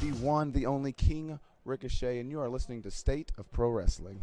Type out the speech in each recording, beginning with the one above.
The one, the only King Ricochet, and you are listening to State of Pro Wrestling.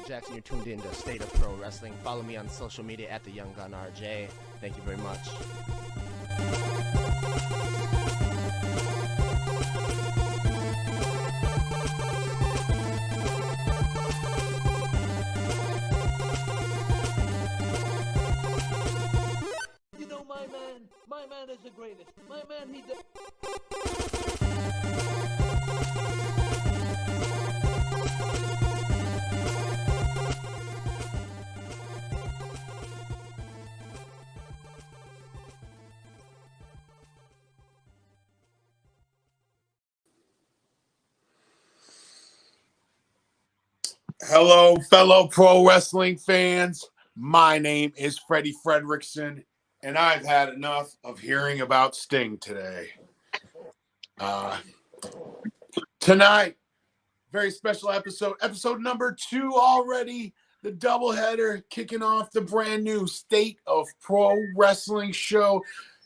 Jackson, you're tuned in to State of Pro Wrestling. Follow me on social media at the Young Gun RJ. Thank you very much. You know my man is the greatest. My man, he does. Hello, fellow pro wrestling fans. My name is Freddie Fredrickson, and I've had enough of hearing about Sting today. Tonight, very special episode number 2 already, the doubleheader kicking off the brand new State of Pro Wrestling show.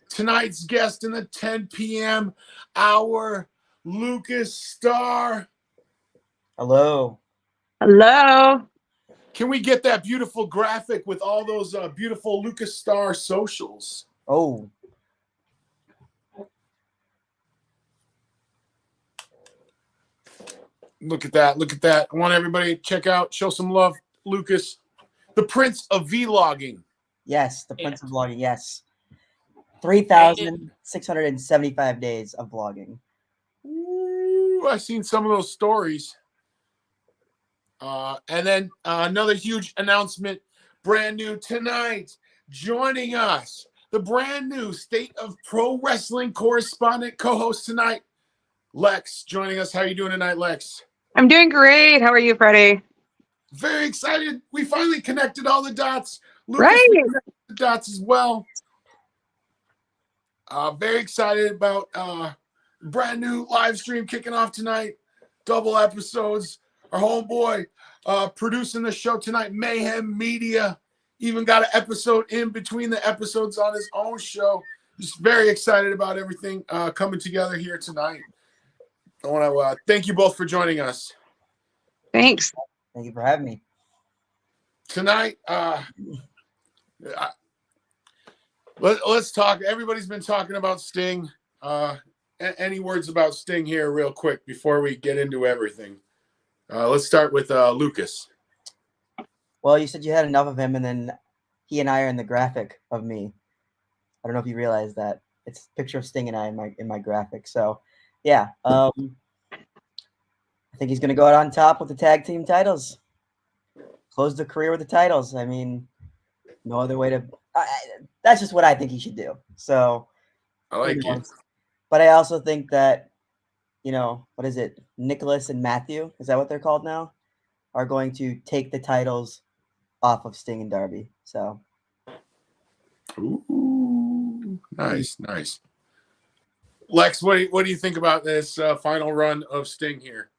Tonight's guest in the 10 p.m. hour, Lucas Starr. Hello. Hello. Can we get that beautiful graphic with all those beautiful Lucas Starr socials? Oh. Look at that. Look at that. I want everybody to check out, show some love, Lucas. The Prince of Vlogging. Yes, the Prince of Vlogging, yes. 3,675 days of vlogging. Ooh, I've seen some of those stories. And then another huge announcement, brand new tonight, joining us, the brand new State of Pro Wrestling correspondent co-host tonight, Lex, joining us. How are you doing tonight, Lex? I'm doing great. How are you, Freddie? Very excited. We finally connected all the dots. Lucas, Right. we connected the dots as well. Very excited about brand new live stream kicking off tonight. Double episodes. Our homeboy producing the show tonight, Mayhem Media. Even got an episode in between the episodes on his own show. Just very excited about everything coming together here tonight. I want to thank you both for joining us. Thanks. Thank you for having me. Tonight, let's talk. Everybody's been talking about Sting. Any words about Sting here real quick before we get into everything? Let's start with Lucas. Well, you said you had enough of him, and then he and I are in the graphic of me. I don't know if you realize that. It's a picture of Sting and I in my graphic. So, yeah. I think he's going to go out on top with the tag team titles. Close the career with the titles. I mean, no other way to that's just what I think he should do. So, I like it. But I also think that, what is it? Nicholas and Matthew, is that what they're called now? Are going to take the titles off of Sting and Darby. So, ooh, nice. Lex, what do you think about this final run of Sting here?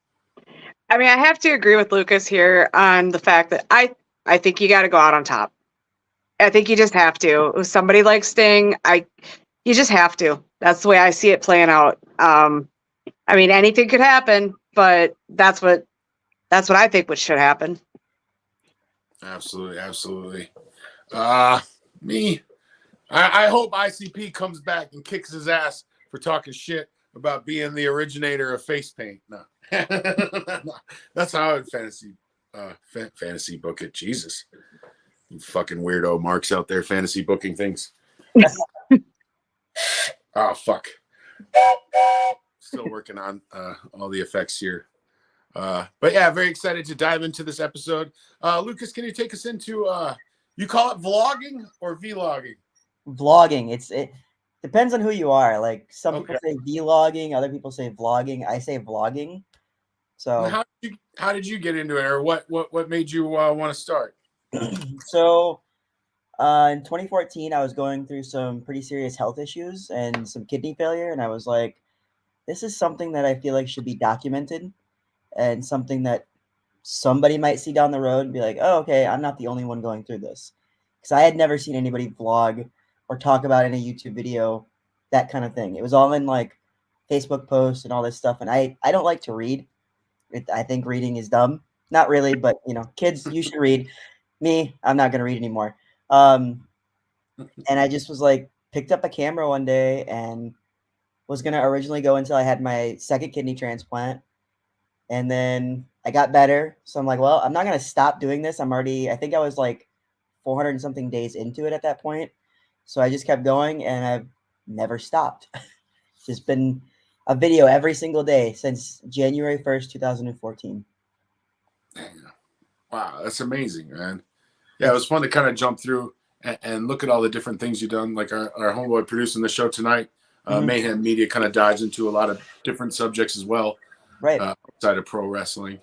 I mean, I have to agree with Lucas here on the fact that I think you got to go out on top. I think you just have to. With somebody like Sting, you just have to. That's the way I see it playing out. I mean, anything could happen, but that's what I think what should happen. Absolutely, absolutely. Me, I hope ICP comes back and kicks his ass for talking shit about being the originator of face paint. No, that's how I would fantasy book it. Jesus, you fucking weirdo marks out there fantasy booking things. Oh fuck. Still working on all the effects here. But yeah, very excited to dive into this episode. Lucas, can you take us into you call it vlogging or vlogging? Vlogging. It depends on who you are. Like some people say vlogging, other people say vlogging. I say vlogging. So how did you get into it, or what made you want to start? So in 2014, I was going through some pretty serious health issues and some kidney failure, and I was like, this is something that I feel like should be documented, and something that somebody might see down the road and be like, oh, okay, I'm not the only one going through this. Because I had never seen anybody vlog or talk about in a YouTube video, that kind of thing. It was all in like Facebook posts and all this stuff. And I don't like to read. I think reading is dumb. Not really, but kids, you should read. Me, I'm not going to read anymore. And I just was like, picked up a camera one day and was going to originally go until I had my second kidney transplant. And then I got better. So I'm like, well, I'm not going to stop doing this. I think I was like 400 and something days into it at that point. So I just kept going and I've never stopped. It's just been a video every single day since January 1st, 2014. Wow, that's amazing, man. Yeah, it was fun to kind of jump through and look at all the different things you've done. Like our homeboy producing the show tonight, Mayhem Media kind of dives into a lot of different subjects as well. Right. Outside of pro wrestling.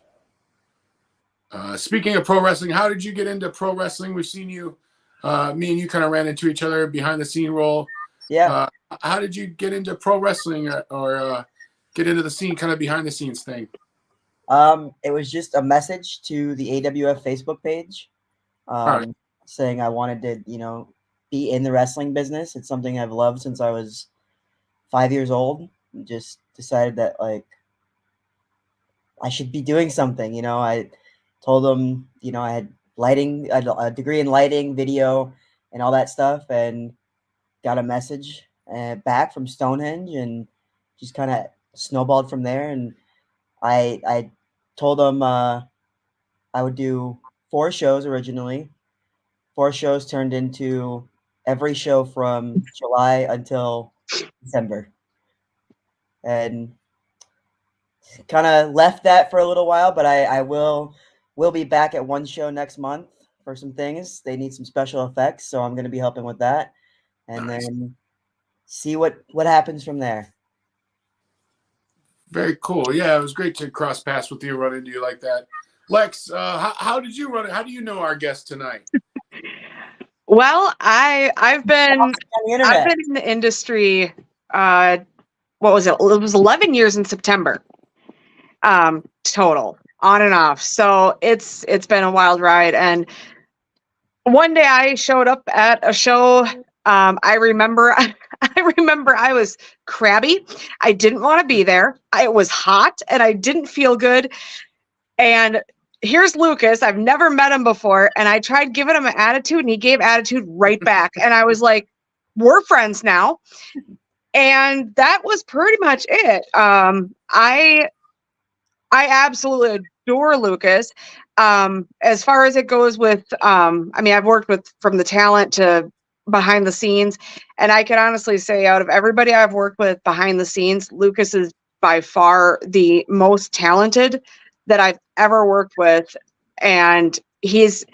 Speaking of pro wrestling, how did you get into pro wrestling? We've seen you, me and you kind of ran into each other behind the scene role. Yeah. How did you get into pro wrestling or get into the scene kind of behind the scenes thing? It was just a message to the AWF Facebook page saying I wanted to, be in the wrestling business. It's something I've loved since I was 5 years old. Just decided that like I should be doing something. I told them, I had lighting, a degree in lighting, video, and all that stuff, and got a message back from Stonehenge, and just kind of snowballed from there. And I told them I would do 4 shows originally. 4 shows turned into every show from July until December, and kind of left that for a little while. But I will be back at one show next month for some things. They need some special effects, so I'm going to be helping with that, and then see what happens from there. Very cool. Yeah, it was great to cross paths with you, run into you like that. Lex, how did you run it? How do you know our guest tonight? Well, I've been in the industry. What was it? It was 11 years in September. Total, on and off. So it's been a wild ride. And one day I showed up at a show. I remember I was crabby. I didn't want to be there. It was hot and I didn't feel good. And here's Lucas. I've never met him before. And I tried giving him an attitude and he gave attitude right back. And I was like, we're friends now. And that was pretty much it. I absolutely adore Lucas. As far as it goes with, I've worked with from the talent to behind the scenes, and I can honestly say out of everybody I've worked with behind the scenes, Lucas is by far the most talented that I've ever worked with. And he's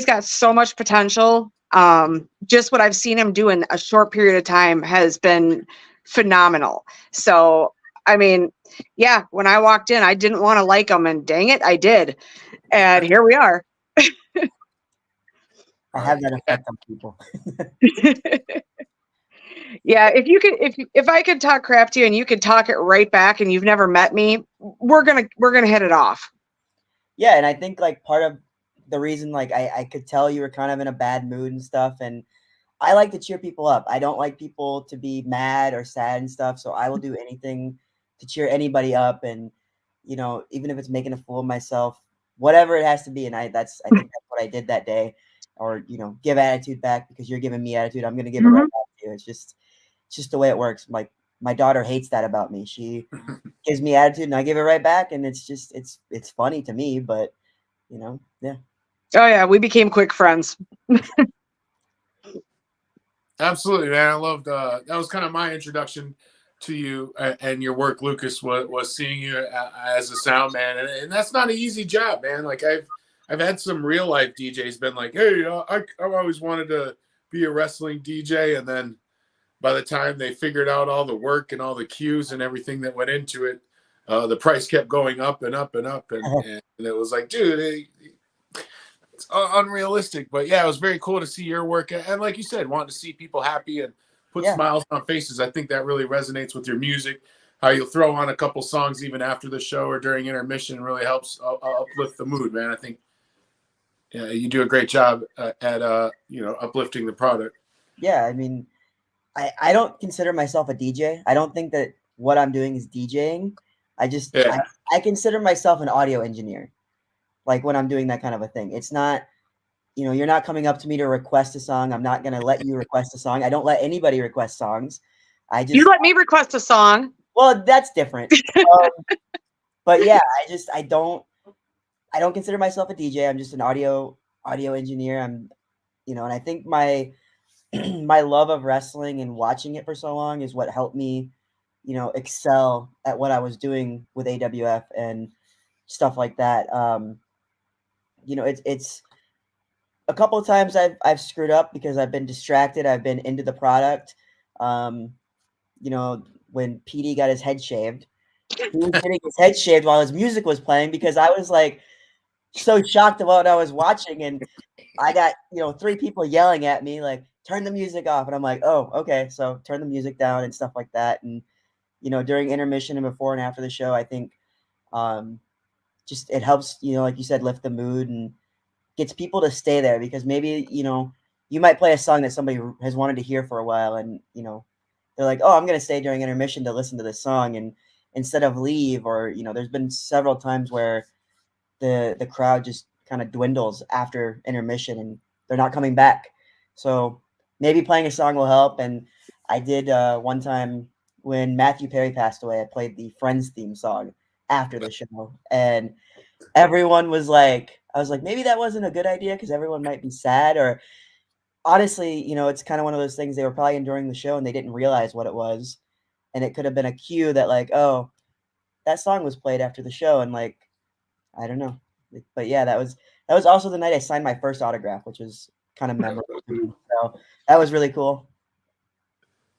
got so much potential. Just what I've seen him do in a short period of time has been phenomenal. So, yeah, when I walked in, I didn't want to like him, and dang it, I did. And here we are. I have that effect on people. Yeah, if I could talk crap to you and you could talk it right back, and you've never met me, we're gonna hit it off. Yeah, and I think like part of the reason like I could tell you were kind of in a bad mood and stuff, and I like to cheer people up. I don't like people to be mad or sad and stuff, so I will do anything to cheer anybody up, and even if it's making a fool of myself, whatever it has to be. And I think that's what I did that day, or give attitude back because you're giving me attitude. I'm gonna give it right back to you. It's just the way it works. Like my daughter hates that about me. She gives me attitude and I give it right back, and it's funny to me, but yeah. Oh yeah, we became quick friends. Absolutely, man. I loved that was kind of my introduction to you and your work, Lucas, was seeing you as a sound man, and that's not an easy job, man. Like I've had some real life DJs been like, hey, I've always wanted to be a wrestling DJ, and then by the time they figured out all the work and all the cues and everything that went into it, the price kept going up and up and up, and it was like, dude, it's unrealistic. But yeah, it was very cool to see your work, and like you said, wanting to see people happy and put Yeah. smiles on faces. I think that really resonates with your music. How you'll throw on a couple songs even after the show or during intermission really helps uplift the mood, man. I think you do a great job at uplifting the product. Yeah, I mean, I don't consider myself a DJ. I don't think that what I'm doing is DJing. Yeah. I consider myself an audio engineer. Like when I'm doing that kind of a thing. It's not, you're not coming up to me to request a song. I'm not going to let you request a song. I don't let anybody request songs. You let me request a song. Well, that's different. But yeah, I don't consider myself a DJ. I'm just an audio engineer. And I think my my love of wrestling and watching it for so long is what helped me, excel at what I was doing with AWF and stuff like that. It's a couple of times I've screwed up because I've been distracted. I've been into the product. When PD got his head shaved, he was getting his head shaved while his music was playing because I was like so shocked at what I was watching, and I got 3 people yelling at me like, turn the music off, and I'm like, oh, okay, so turn the music down and stuff like that. And during intermission and before and after the show, I think just it helps, like you said, lift the mood and gets people to stay there, because maybe you might play a song that somebody has wanted to hear for a while, and they're like, oh, I'm gonna stay during intermission to listen to this song, and instead of leave. Or there's been several times where the crowd just kind of dwindles after intermission and they're not coming back. So maybe playing a song will help. And I did one time when Matthew Perry passed away, I played the Friends theme song after the show, and everyone was like, I was like, maybe that wasn't a good idea because everyone might be sad. Or honestly, it's kind of one of those things, they were probably enjoying the show and they didn't realize what it was, and it could have been a cue that like, oh, that song was played after the show, and like, I don't know. But yeah, that was also the night I signed my first autograph, which was kind of memorable to me. So that was really cool.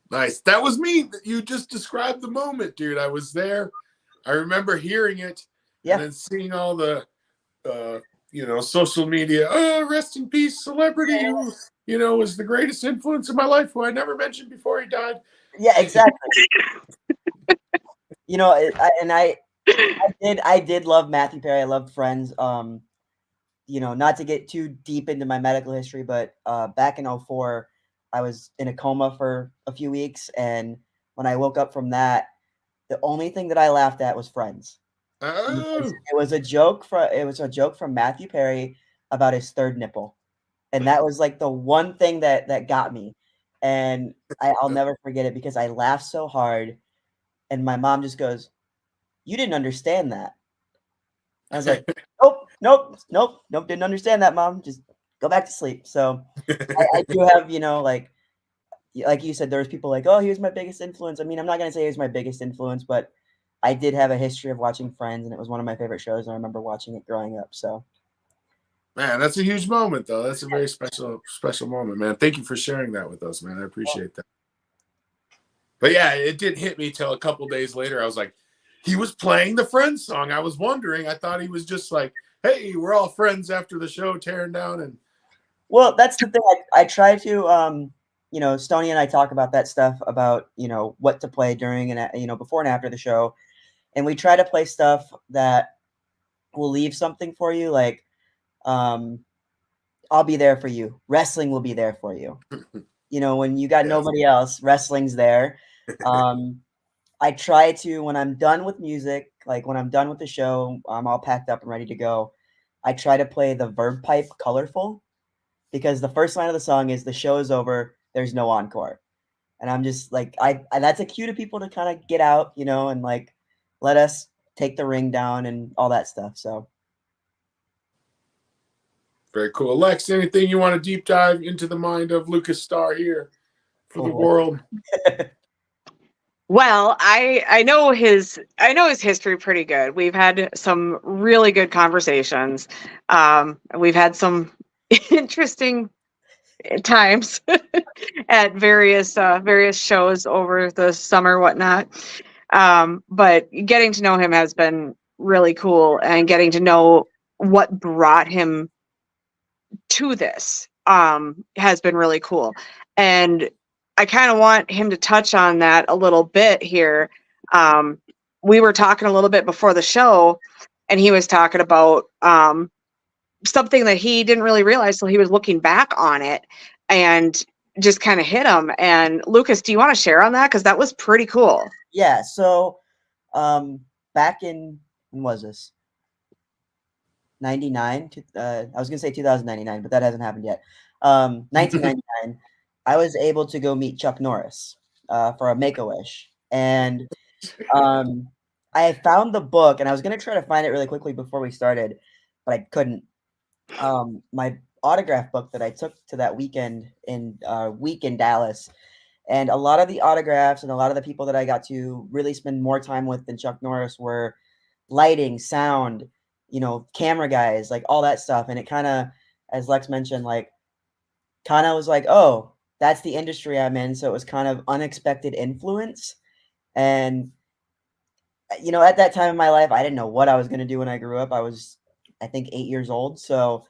Nice. That was me. You just described the moment, dude. I was there. I remember hearing it, and then seeing all the social media. Oh, rest in peace, celebrity who was the greatest influence in my life, who I never mentioned before he died. Yeah, exactly. I did love Matthew Perry. I loved Friends. Not to get too deep into my medical history, but back in 2004, I was in a coma for a few weeks, and when I woke up from that, the only thing that I laughed at was Friends. Oh. It was a joke from Matthew Perry about his third nipple, and that was like the one thing that got me, and I'll never forget it because I laughed so hard, and my mom just goes, "You didn't understand that." I was like, nope, didn't understand that, Mom. Just go back to sleep. So I do have, like you said, there was people like, oh, he was my biggest influence. I mean, I'm not going to say he was my biggest influence, but I did have a history of watching Friends, and it was one of my favorite shows, and I remember watching it growing up. So, man, that's a huge moment, though. That's a very special moment, man. Thank you for sharing that with us, man. I appreciate that. But yeah, it didn't hit me till a couple days later. I was like, he was playing the Friends song. I was wondering. I thought he was just like, hey, we're all friends after the show, tearing down. And well, that's the thing. I try to, Stoney and I talk about that stuff about, what to play during and, before and after the show. And we try to play stuff that will leave something for you, like I'll be there for you. Wrestling will be there for you. You know, when you got Yes. nobody else, wrestling's there. I try to, when I'm done with music, like when I'm done with the show, I'm all packed up and ready to go. I try to play the verb pipe colorful, because the first line of the song is, the show is over, there's no encore. And I'm just like, that's a cue to people to kind of get out, you know, and like let us take the ring down and all that stuff. So Very cool. Lex, anything you want to deep dive into the mind of Lucas Starr here for the world? Well, I know his history pretty good. We've had some really good conversations. We've had some interesting times at various shows over the summer, whatnot. But getting to know him has been really cool, and getting to know what brought him to this has been really cool. And I kind of want him to touch on that a little bit here. We were talking a little bit before the show, and he was talking about something that he didn't really realize till he was looking back on it, and just kind of hit him. And Lucas, do you want to share on that? Because that was pretty cool. yeah, so back in, when was this? 99. I was gonna say 2099, but that hasn't happened yet. 1999. I was able to go meet Chuck Norris for a Make-A-Wish, and I found the book, and I was gonna try to find it really quickly before we started, but I couldn't. My autograph book that I took to that week in Dallas, and a lot of the autographs and a lot of the people that I got to really spend more time with than Chuck Norris were lighting, sound, you know, camera guys, like all that stuff. And it kind of, as Lex mentioned, like kind of was like, oh, that's the industry I'm in. So it was kind of unexpected influence. And, you know, at that time in my life, I didn't know what I was going to do when I grew up. I was, I think, 8 years old. So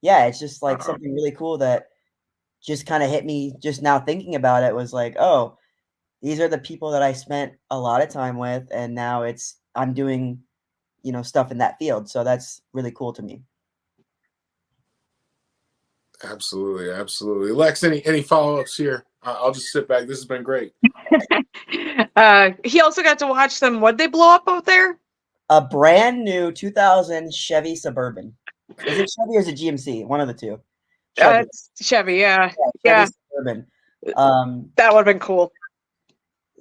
yeah, it's just like something really cool that just kind of hit me just now thinking about it. Was like, oh, these are the people that I spent a lot of time with, and now I'm doing, you know, stuff in that field. So that's really cool to me. Absolutely, absolutely. Lex, any follow-ups here? I'll just sit back. This has been great. He also got to watch them. What'd they blow up out there? A brand new 2000 Chevy Suburban. Is it Chevy or is it GMC? One of the two. Chevy. It's Chevy, yeah. Chevy Suburban. That would have been cool.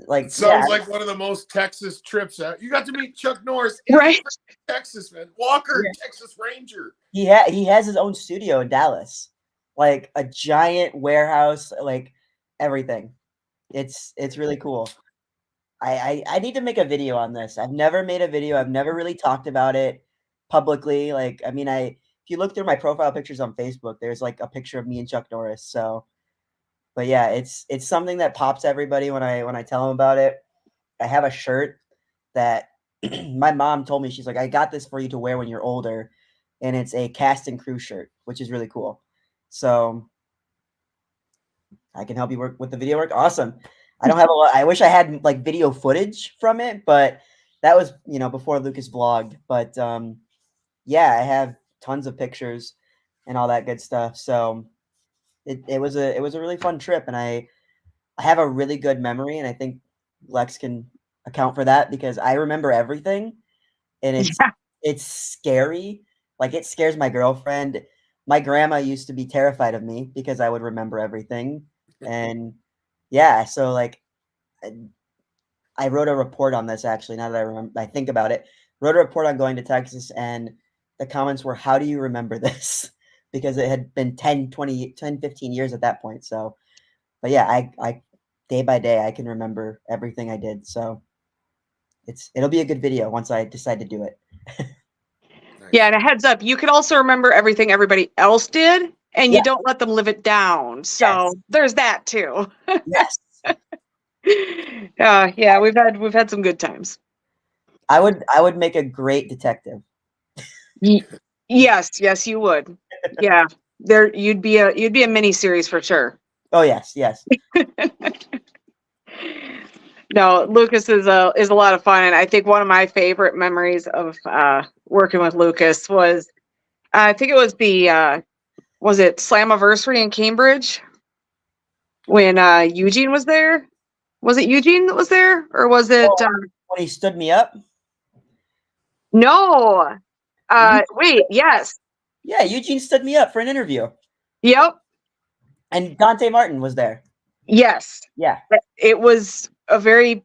Like, It sounds like one of the most Texas trips out. You got to meet Chuck Norris in Right. Texas, man. Walker, Texas Ranger. He has his own studio in Dallas, like a giant warehouse, like everything. It's really cool. I need to make a video on this. I've never made a video. I've never really talked about it publicly. Like, I mean, if you look through my profile pictures on Facebook, there's like a picture of me and Chuck Norris. So, but yeah, it's something that pops everybody when I tell them about it. I have a shirt that my mom told me, she's like, I got this for you to wear when you're older, and it's a cast and crew shirt, which is really cool. So I can help you work with the video work. Awesome. I don't have a lot. I wish I had like video footage from it, but that was, you know, before Lucas vlogged. But yeah, I have tons of pictures and all that good stuff. So it was a really fun trip, and I have a really good memory, and I think Lex can account for that, because I remember everything, and it's scary. Like, it scares my girlfriend. My grandma used to be terrified of me because I would remember everything. And yeah, so like I wrote a report on this, actually, now that I think about it. Wrote a report on going to Texas, and the comments were, how do you remember this? Because it had been 10, 15 years at that point. So, but yeah, I day by day, I can remember everything I did. So it'll be a good video once I decide to do it. Yeah, and a heads up, you can also remember everything everybody else did, and you don't let them live it down. So there's that too. Yes. Yeah, we've had some good times. I would make a great detective. Yes, you would. Yeah, you'd be a mini series for sure. Oh yes. No, Lucas is a lot of fun, and I think one of my favorite memories of working with Lucas was I think it was the was it Slammiversary in Cambridge when Eugene was there? Was it Eugene that was there, or was it When he stood me up. no? Wait, yes, Yeah, Eugene stood me up for an interview, yep, and Dante Martin was there. yes. Yeah. It was a very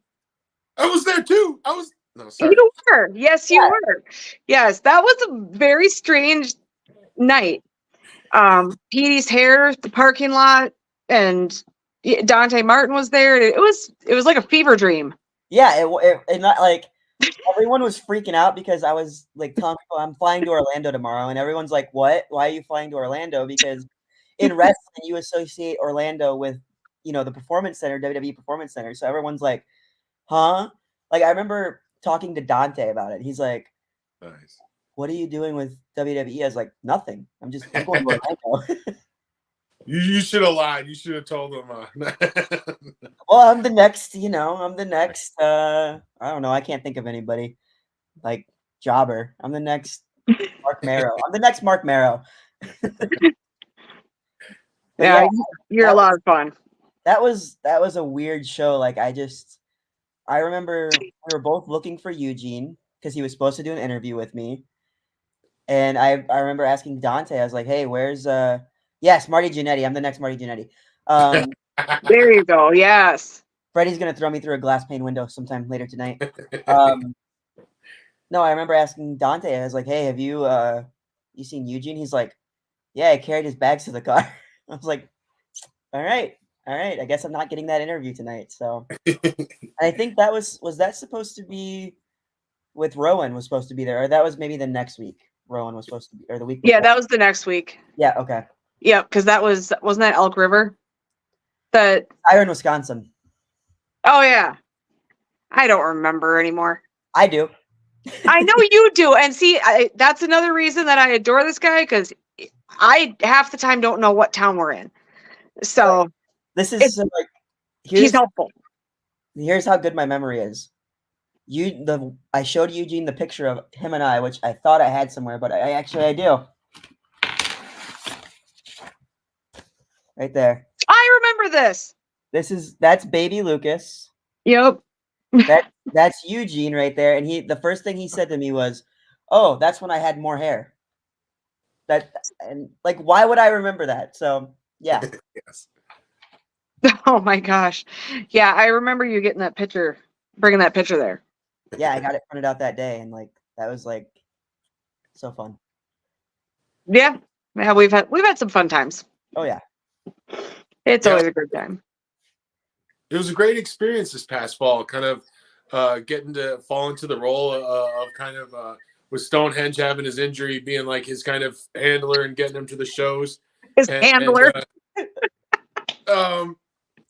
I was there too. I was no sorry. You were. Yes, you were. Yes, that was a very strange night. Petey's hair, the parking lot, and Dante Martin was there. It was like a fever dream. Yeah, it not like everyone was freaking out because I was like telling people I'm flying to Orlando tomorrow, and everyone's like, "What? Why are you flying to Orlando?" Because in wrestling, you associate Orlando with the Performance Center, WWE Performance Center. So everyone's like, "Huh?" Like I remember talking to Dante about it. He's like, Nice. "What are you doing with WWE?" I was like, "Nothing. I'm going to Orlando." You should have lied. You should have told them. Well, I'm the next. I'm the next. I don't know. I can't think of anybody like Jobber. I'm the next Mark Marrow. I'm the next Mark Marrow. Yeah, you're a lot of fun. That was a weird show. Like I remember we were both looking for Eugene because he was supposed to do an interview with me. And I remember asking Dante, I was like, "Hey, where's yes, Marty Jannetty. I'm the next Marty Jannetty." There you go. Yes. Freddie's gonna throw me through a glass pane window sometime later tonight. No, I remember asking Dante, I was like, "Hey, have you seen Eugene?" He's like, "Yeah, I carried his bags to the car." I was like, all right. I guess I'm not getting that interview tonight. So I think that was that supposed to be with Rowan was supposed to be there, or that was maybe the next week. Rowan was supposed to be, or the week before. Yeah, that was the next week. Yeah, okay. Yep, because wasn't that Elk River? Iron, Wisconsin. Oh yeah. I don't remember anymore. I do. I know you do. And see, that's another reason that I adore this guy, because I half the time don't know what town we're in. So this is he's helpful. Here's how good my memory is. I showed Eugene the picture of him and I, which I thought I had somewhere, but I do. Right there. I remember this. That's baby Lucas. Yep. That's Eugene right there. And the first thing he said to me was, "Oh, that's when I had more hair." And like, why would I remember that? So yeah. Yes. Oh my gosh. Yeah, I remember you getting that picture, bringing that picture there. Yeah, I got it printed out that day, and like that was like so fun. Yeah. Yeah, we've had some fun times. Oh yeah. It's always a good time. It was a great experience this past fall, kind of getting to fall into the role of kind of with Stonehenge having his injury, being like his kind of handler and getting him to the shows. His handler.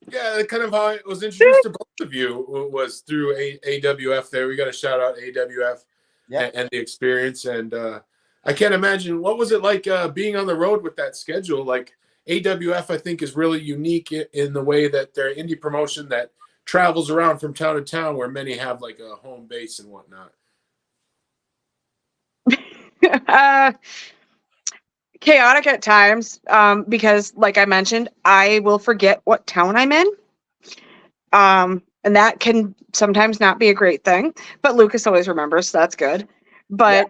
Yeah, kind of how I was introduced to both of you was through AWF there. We got to shout out AWF and the experience. And I can't imagine, what was it like being on the road with that schedule? Like AWF, I think, is really unique in the way that they're an indie promotion that travels around from town to town, where many have like a home base and whatnot. Chaotic at times, because like I mentioned, I will forget what town I'm in. And that can sometimes not be a great thing, but Lucas always remembers, so that's good. But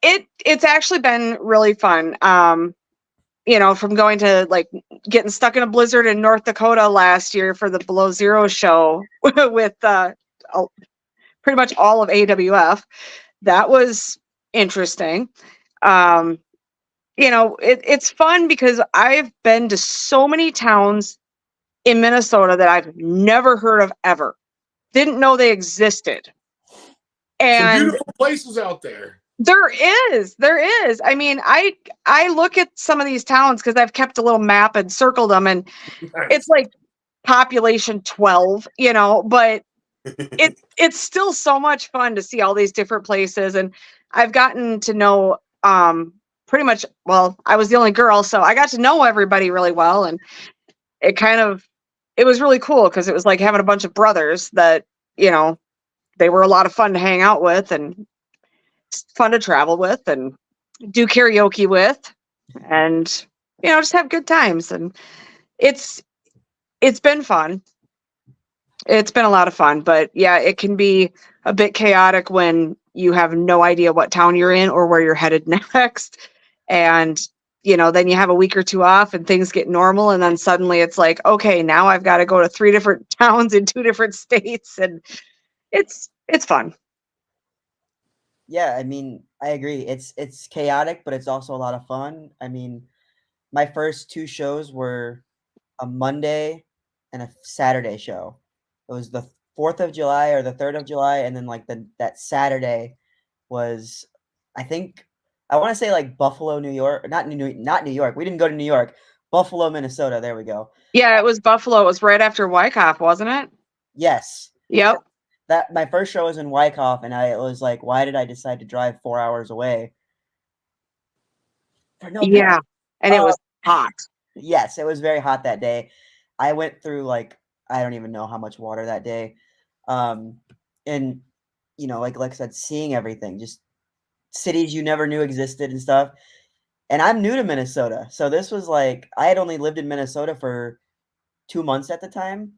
it's actually been really fun. From going to like getting stuck in a blizzard in North Dakota last year for the Below Zero show with pretty much all of AWF. That was interesting. It's fun because I've been to so many towns in Minnesota that I've never heard of ever. Didn't know they existed. And some beautiful places out there. There is. I mean, I look at some of these towns because I've kept a little map and circled them, and Nice. It's like population 12, but it's still so much fun to see all these different places. And I've gotten to know pretty much, well, I was the only girl, so I got to know everybody really well, and it was really cool because it was like having a bunch of brothers that you know, they were a lot of fun to hang out with and fun to travel with and do karaoke with and, you know, just have good times. And it's been fun. It's been a lot of fun, but yeah, it can be a bit chaotic when you have no idea what town you're in or where you're headed next. And, you know, then you have a week or two off and things get normal. And then suddenly it's like, okay, now I've got to go to 3 different towns in 2 different states. And it's fun. Yeah, I mean, I agree. It's chaotic, but it's also a lot of fun. I mean, my first 2 shows were a Monday and a Saturday show. It was the 4th of July or the 3rd of July, and then like that Saturday was, I think, I want to say like Buffalo, New York, not New York. We didn't go to New York. Buffalo, Minnesota. There we go. Yeah, it was Buffalo. It was right after Wyckoff, wasn't it? Yes. Yep. That my first show was in Wyckoff, and I was like, why did I decide to drive 4 hours away for no Yeah. point? And it was hot. Yes, it was very hot that day. I went through like I don't even know how much water that day. And you know, like I said, seeing everything, just cities you never knew existed and stuff. And I'm new to Minnesota. So this was like I had only lived in Minnesota for 2 months at the time.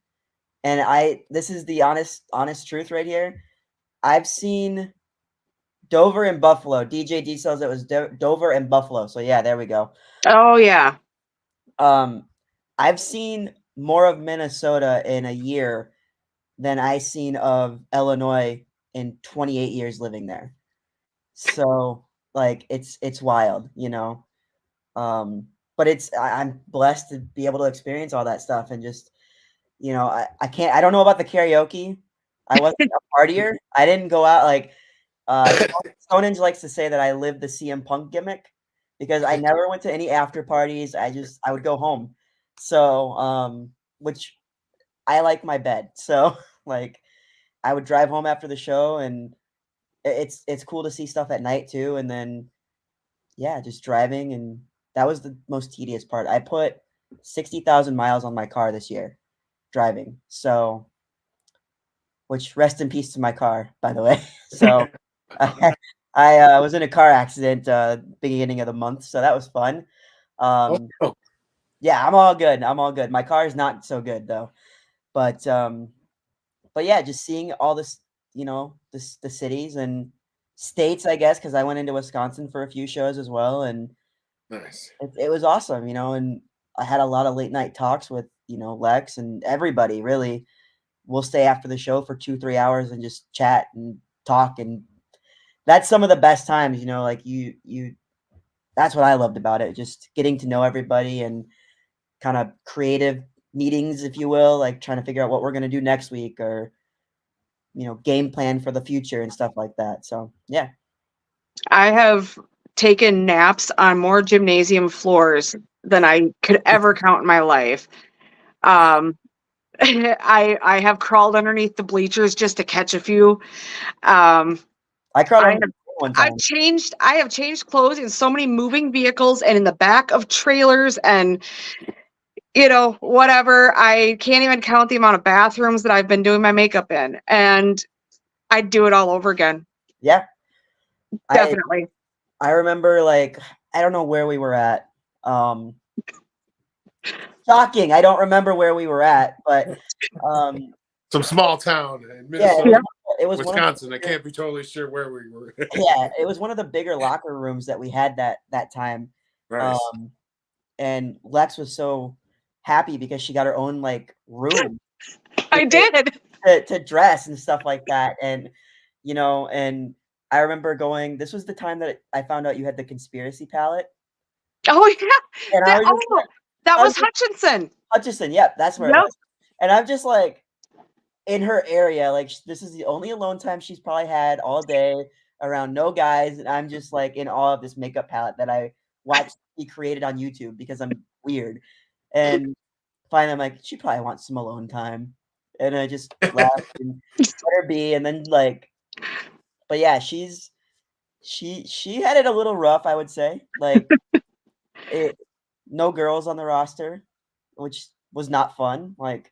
And this is the honest truth right here. I've seen Dover and Buffalo. DJ D says it was Dover and Buffalo. So yeah, there we go. Oh, yeah. I've seen more of Minnesota in a year than I seen of Illinois in 28 years living there. So like it's wild, you know. But I'm blessed to be able to experience all that stuff and just, you know, I don't know about the karaoke. I wasn't a partier. I didn't go out like Stonehenge likes to say that I lived the CM Punk gimmick because I never went to any after parties. I would go home. So, which I like my bed. So, like, I would drive home after the show, and it's cool to see stuff at night too. And then, yeah, just driving, and that was the most tedious part. I put 60,000 miles on my car this year driving. So, which rest in peace to my car, by the way. So, I was in a car accident beginning of the month, so that was fun. Oh, Yeah, I'm all good. I'm all good. My car is not so good though. But yeah, just seeing all this, you know, the cities and states, I guess, because I went into Wisconsin for a few shows as well, and nice. it was awesome, you know. And I had a lot of late night talks with, you know, Lex and everybody. Really, we'll stay after the show for 2-3 hours and just chat and talk, and that's some of the best times, you know. Like you, that's what I loved about it, just getting to know everybody and kind of creative meetings, if you will, like trying to figure out what we're going to do next week or, you know, game plan for the future and stuff like that. So, yeah. I have taken naps on more gymnasium floors than I could ever count in my life. Um, I have crawled underneath the bleachers just to catch a few. Um, I crawled I on have one time. I have changed clothes in so many moving vehicles and in the back of trailers and, you know, whatever. I can't even count the amount of bathrooms that I've been doing my makeup in, and I'd do it all over again. Yeah. Definitely. I remember, like, I don't know where we were at. Shocking. I don't remember where we were at, but Some small town in yeah, Minnesota, it was Wisconsin. I can't be totally sure where we were. yeah, it was one of the bigger locker rooms that we had that time. Nice. And Lex was so happy because she got her own like room I did. to dress and stuff like that. And you know, and I remember going. This was the time that I found out you had the conspiracy palette. Oh yeah. And I was just like, That I was was Hutchinson. Hutchison. Yep, that's where it Yep. was. And I'm just like in her area. Like this is the only alone time she's probably had all day around no guys. And I'm just like in awe of this makeup palette that I watched be created on YouTube because I'm weird. And finally, I'm like, she probably wants some alone time. And I just laughed and let her be. And then like, but yeah, she had it a little rough, I would say. Like no girls on the roster, which was not fun. Like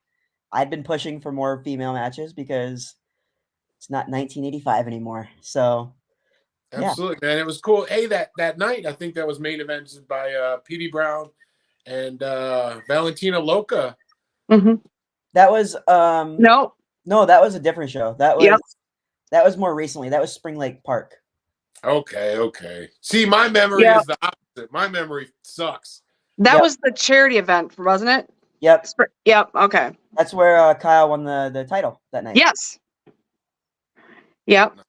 I'd been pushing for more female matches because It's not 1985 anymore. So yeah. Absolutely, man. It was cool. Hey, that night, I think that was main evented by Petey Brown and Valentina Loca. Mm-hmm. That was No. no, that was a different show. That Yep. was more recently. That was Spring Lake Park. Okay. See, my memory is the opposite. My memory sucks. That Yep. was the charity event, wasn't it? Yep. Yep. Okay. That's where Kyle won the title that night. Yes. Yep.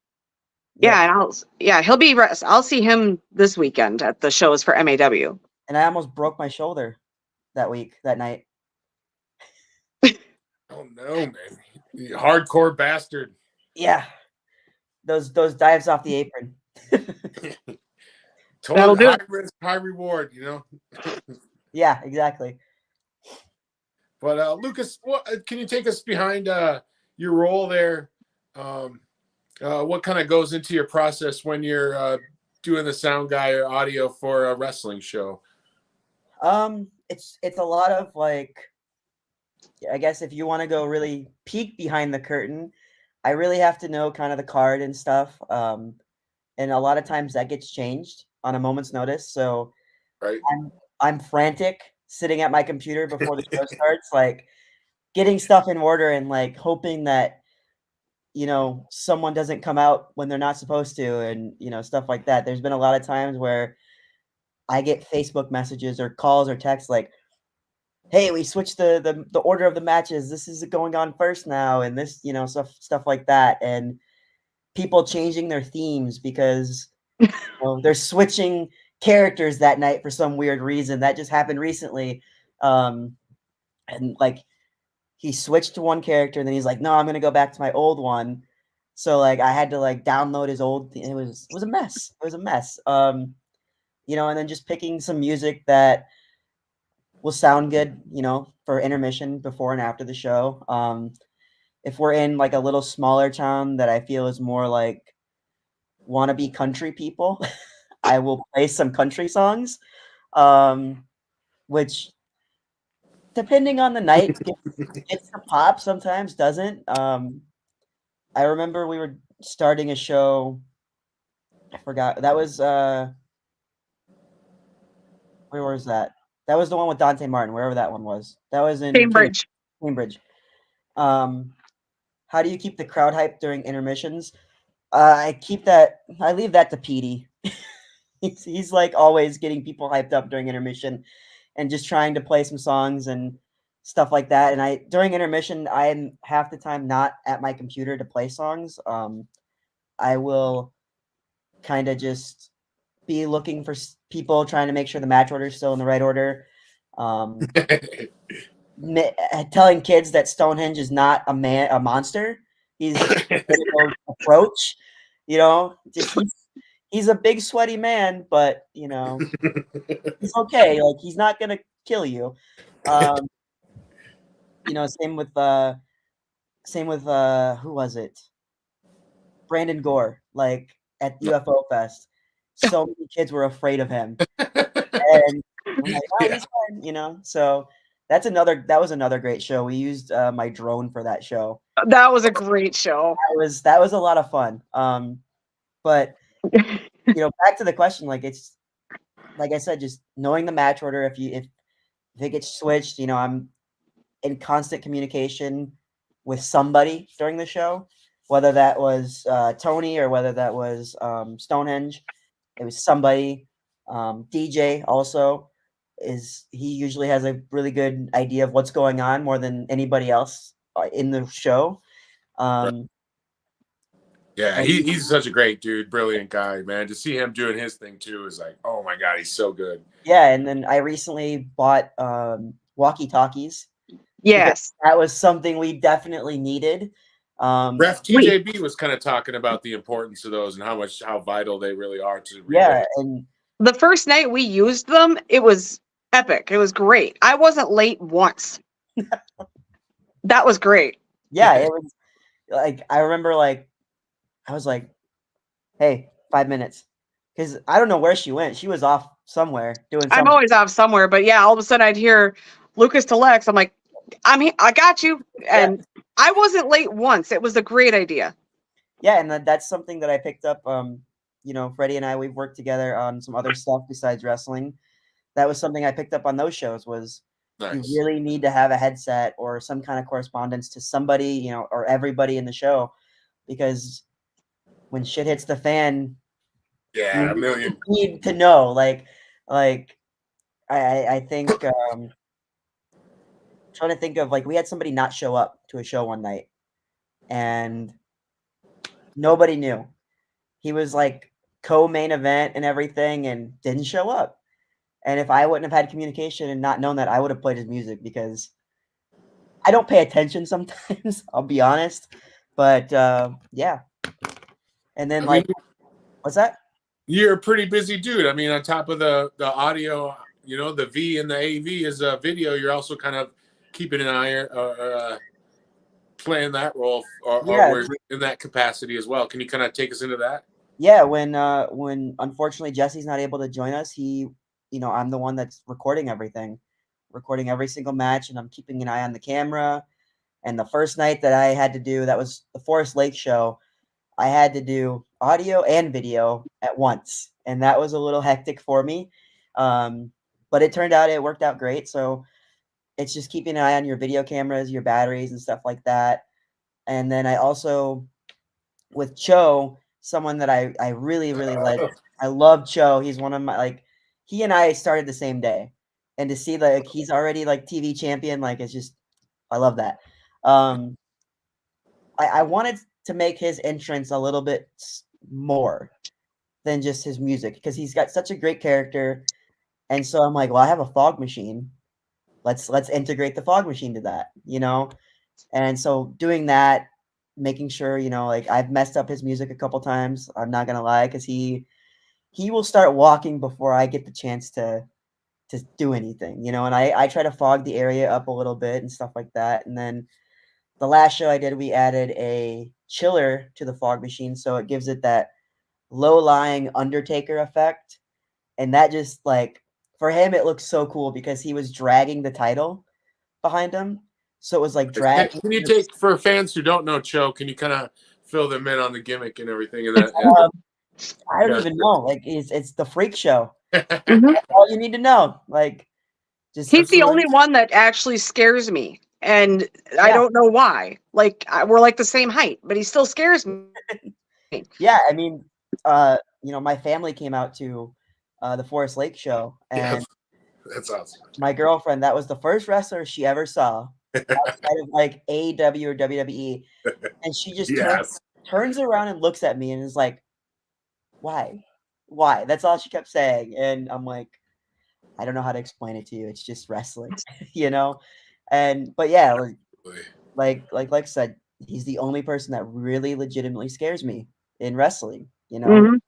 Yeah, and he'll be. I'll see him this weekend at the shows for MAW. And I almost broke my shoulder that night. Oh no, man! You hardcore bastard. Yeah, those dives off the apron. That'll do High it. risk, high reward. You know. Yeah, exactly. But Lucas, can you take us behind your role there? What kind of goes into your process when you're doing the sound guy or audio for a wrestling show? It's a lot of like, I guess if you want to go really peek behind the curtain, I really have to know kind of the card and stuff. And a lot of times that gets changed on a moment's notice. So Right. I'm frantic sitting at my computer before the show starts, like getting stuff in order and like hoping that, someone doesn't come out when they're not supposed to, and, stuff like that. There's been a lot of times where I get Facebook messages or calls or texts like, hey, we switched the order of the matches. This is going on first now. And this, stuff like that. And people changing their themes because they're switching characters that night for some weird reason. That just happened recently. And like, he switched to one character and then he's like, no, I'm going to go back to my old one. So like, I had to like download his old thing. It was a mess. It was a mess. And then just picking some music that will sound good, for intermission before and after the show. If we're in like a little smaller town that I feel is more like wannabe country people, I will play some country songs, which depending on the night gets the pop, sometimes doesn't. I remember we were starting a show. I forgot. That was where was that? That was the one with Dante Martin, wherever that one was. That was in Cambridge. Cambridge. How do you keep the crowd hype during intermissions? I leave that to Petey. he's like always getting people hyped up during intermission and just trying to play some songs and stuff like that. And during intermission, I'm half the time not at my computer to play songs. I will kind of just be looking for people, trying to make sure the match order is still in the right order. Telling kids that Stonehenge is not a monster. He's approach, he's a big sweaty man, but he's okay. Like, he's not gonna kill you. Same with who was it? Brandon Gore, like at UFO Fest. So many kids were afraid of him. And I'm like, oh, he's fine, So that was another great show. We used my drone for that show. That was a great show. That was a lot of fun. But back to the question, like, it's like I said, just knowing the match order. If it gets switched, I'm in constant communication with somebody during the show, whether that was Tony or whether that was Stonehenge. It was somebody. DJ also he usually has a really good idea of what's going on more than anybody else in the show. Yeah, he's such a great dude, brilliant guy, man. To see him doing his thing too is like, oh my god, he's so good. Yeah, and then I recently bought walkie-talkies. Yes, that was something we definitely needed. Ref TJB was kind of talking about the importance of those and how vital they really are to relay. Yeah, and the first night we used them, it was epic. It was great. I wasn't late once. That was great. Yeah, it was like, I remember, like, I was like, hey, 5 minutes. Because I don't know where she went. She was off somewhere doing something. I'm always off somewhere, but yeah, all of a sudden I'd hear Lucas to Lex. I'm like, I'm here. I got you. And I wasn't late once. It was a great idea. yeah, and that's something that I picked up. You know, Freddie and I, we've worked together on some other stuff besides wrestling. That was something I picked up on those shows was you Nice. really need to have a headset or some kind of correspondence to somebody, you know, or everybody in the show, because when shit hits the fan, Yeah, a you million. need to know. Like I think trying to think of like we had somebody not show up to a show one night and nobody knew. He was like co-main event and everything and didn't show up. And if I wouldn't have had communication and not known that, I would have played his music because I don't pay attention sometimes, I'll be honest. But yeah. And then I mean, like what's that? you're a pretty busy dude. I mean, on top of the audio, the V and the AV is a video. You're also kind of keeping an eye or playing that role, or Yeah, we're in that capacity as well. Can you kind of take us into that? yeah, when unfortunately Jesse's not able to join us, I'm the one that's recording everything, recording every single match, and I'm keeping an eye on the camera. And the first night that I had to do that was the Forest Lake show, I had to do audio and video at once, and that was a little hectic for me. But it worked out great. So it's just keeping an eye on your video cameras, your batteries, and stuff like that. And then I also with Cho, someone that I really, really like. I love Cho. He's one of my like he and I started the same day. And to see like he's already like TV champion, like it's just I love that. Um I wanted to make his entrance a little bit more than just his music because he's got such a great character. And so I'm like, well, I have a fog machine. Let's integrate the fog machine to that, you know? And so doing that, making sure, like I've messed up his music a couple times. I'm not gonna lie, because he will start walking before I get the chance to do anything, and I try to fog the area up a little bit and stuff like that. And then the last show I did, we added a chiller to the fog machine, so it gives it that low-lying Undertaker effect. And that just like for him, it looks so cool because he was dragging the title behind him. So it was like drag. Can you take for fans who don't know Cho? Can you kind of fill them in on the gimmick and everything? And that, Um, I don't yeah. even know. Like it's the freak show. Mhm. All you need to know. Like just He's the Absolutely. only one that actually scares me, and I Yeah. don't know why. Like we're like the same height, but he still scares me. Yeah, I mean, my family came out to the Forest Lake show, Yeah, and that's awesome. my girlfriend, that was the first wrestler she ever saw outside of like AEW or WWE, and she just Yes. turns around and looks at me and is like, "Why? Why?" That's all she kept saying, and I'm like, I don't know how to explain it to you. It's just wrestling, you know? And but yeah, like I said, he's the only person that really legitimately scares me in wrestling. Mhm.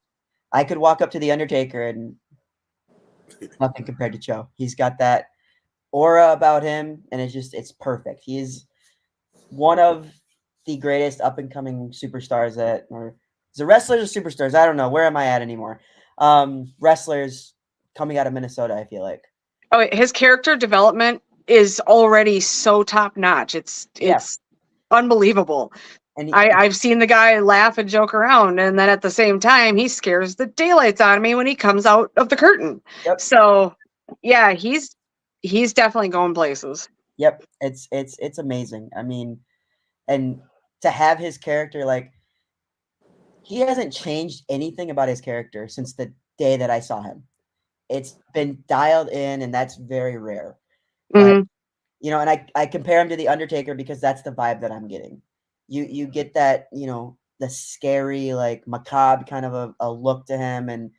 I could walk up to the Undertaker and nothing compared to Joe. He's got that aura about him, and it's perfect. He's one of the greatest up and coming superstars or is it wrestlers or superstars? I don't know. Where am I at anymore? Wrestlers coming out of Minnesota, I feel like. Oh, his character development is already so top notch. It's Yeah. unbelievable. And I've seen the guy laugh and joke around, and then at the same time, he scares the daylights out of me when he comes out of the curtain. Yep. So, yeah, he's definitely going places. Yep, it's amazing. I mean, and to have his character like he hasn't changed anything about his character since the day that I saw him. It's been dialed in, and that's very rare. Like, Mhm. and I compare him to the Undertaker because that's the vibe that I'm getting. You get that, the scary, like macabre kind of a look to him, and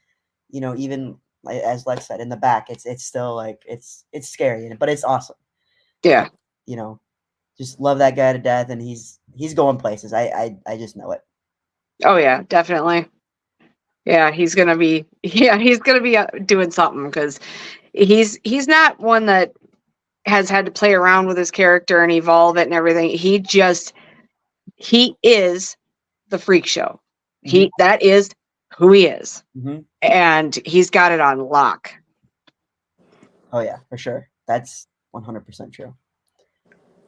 even as Lex said, in the back, it's still like it's scary, but it's awesome. Yeah. You know, just love that guy to death, and he's going places. I just know it. Oh yeah, definitely. Yeah, he's gonna be. Yeah, he's gonna be doing something because he's not one that has had to play around with his character and evolve it and everything. He is the freak show. Mhm. That is who he is, Mhm. and he's got it on lock. Oh yeah, for sure. That's 100% true.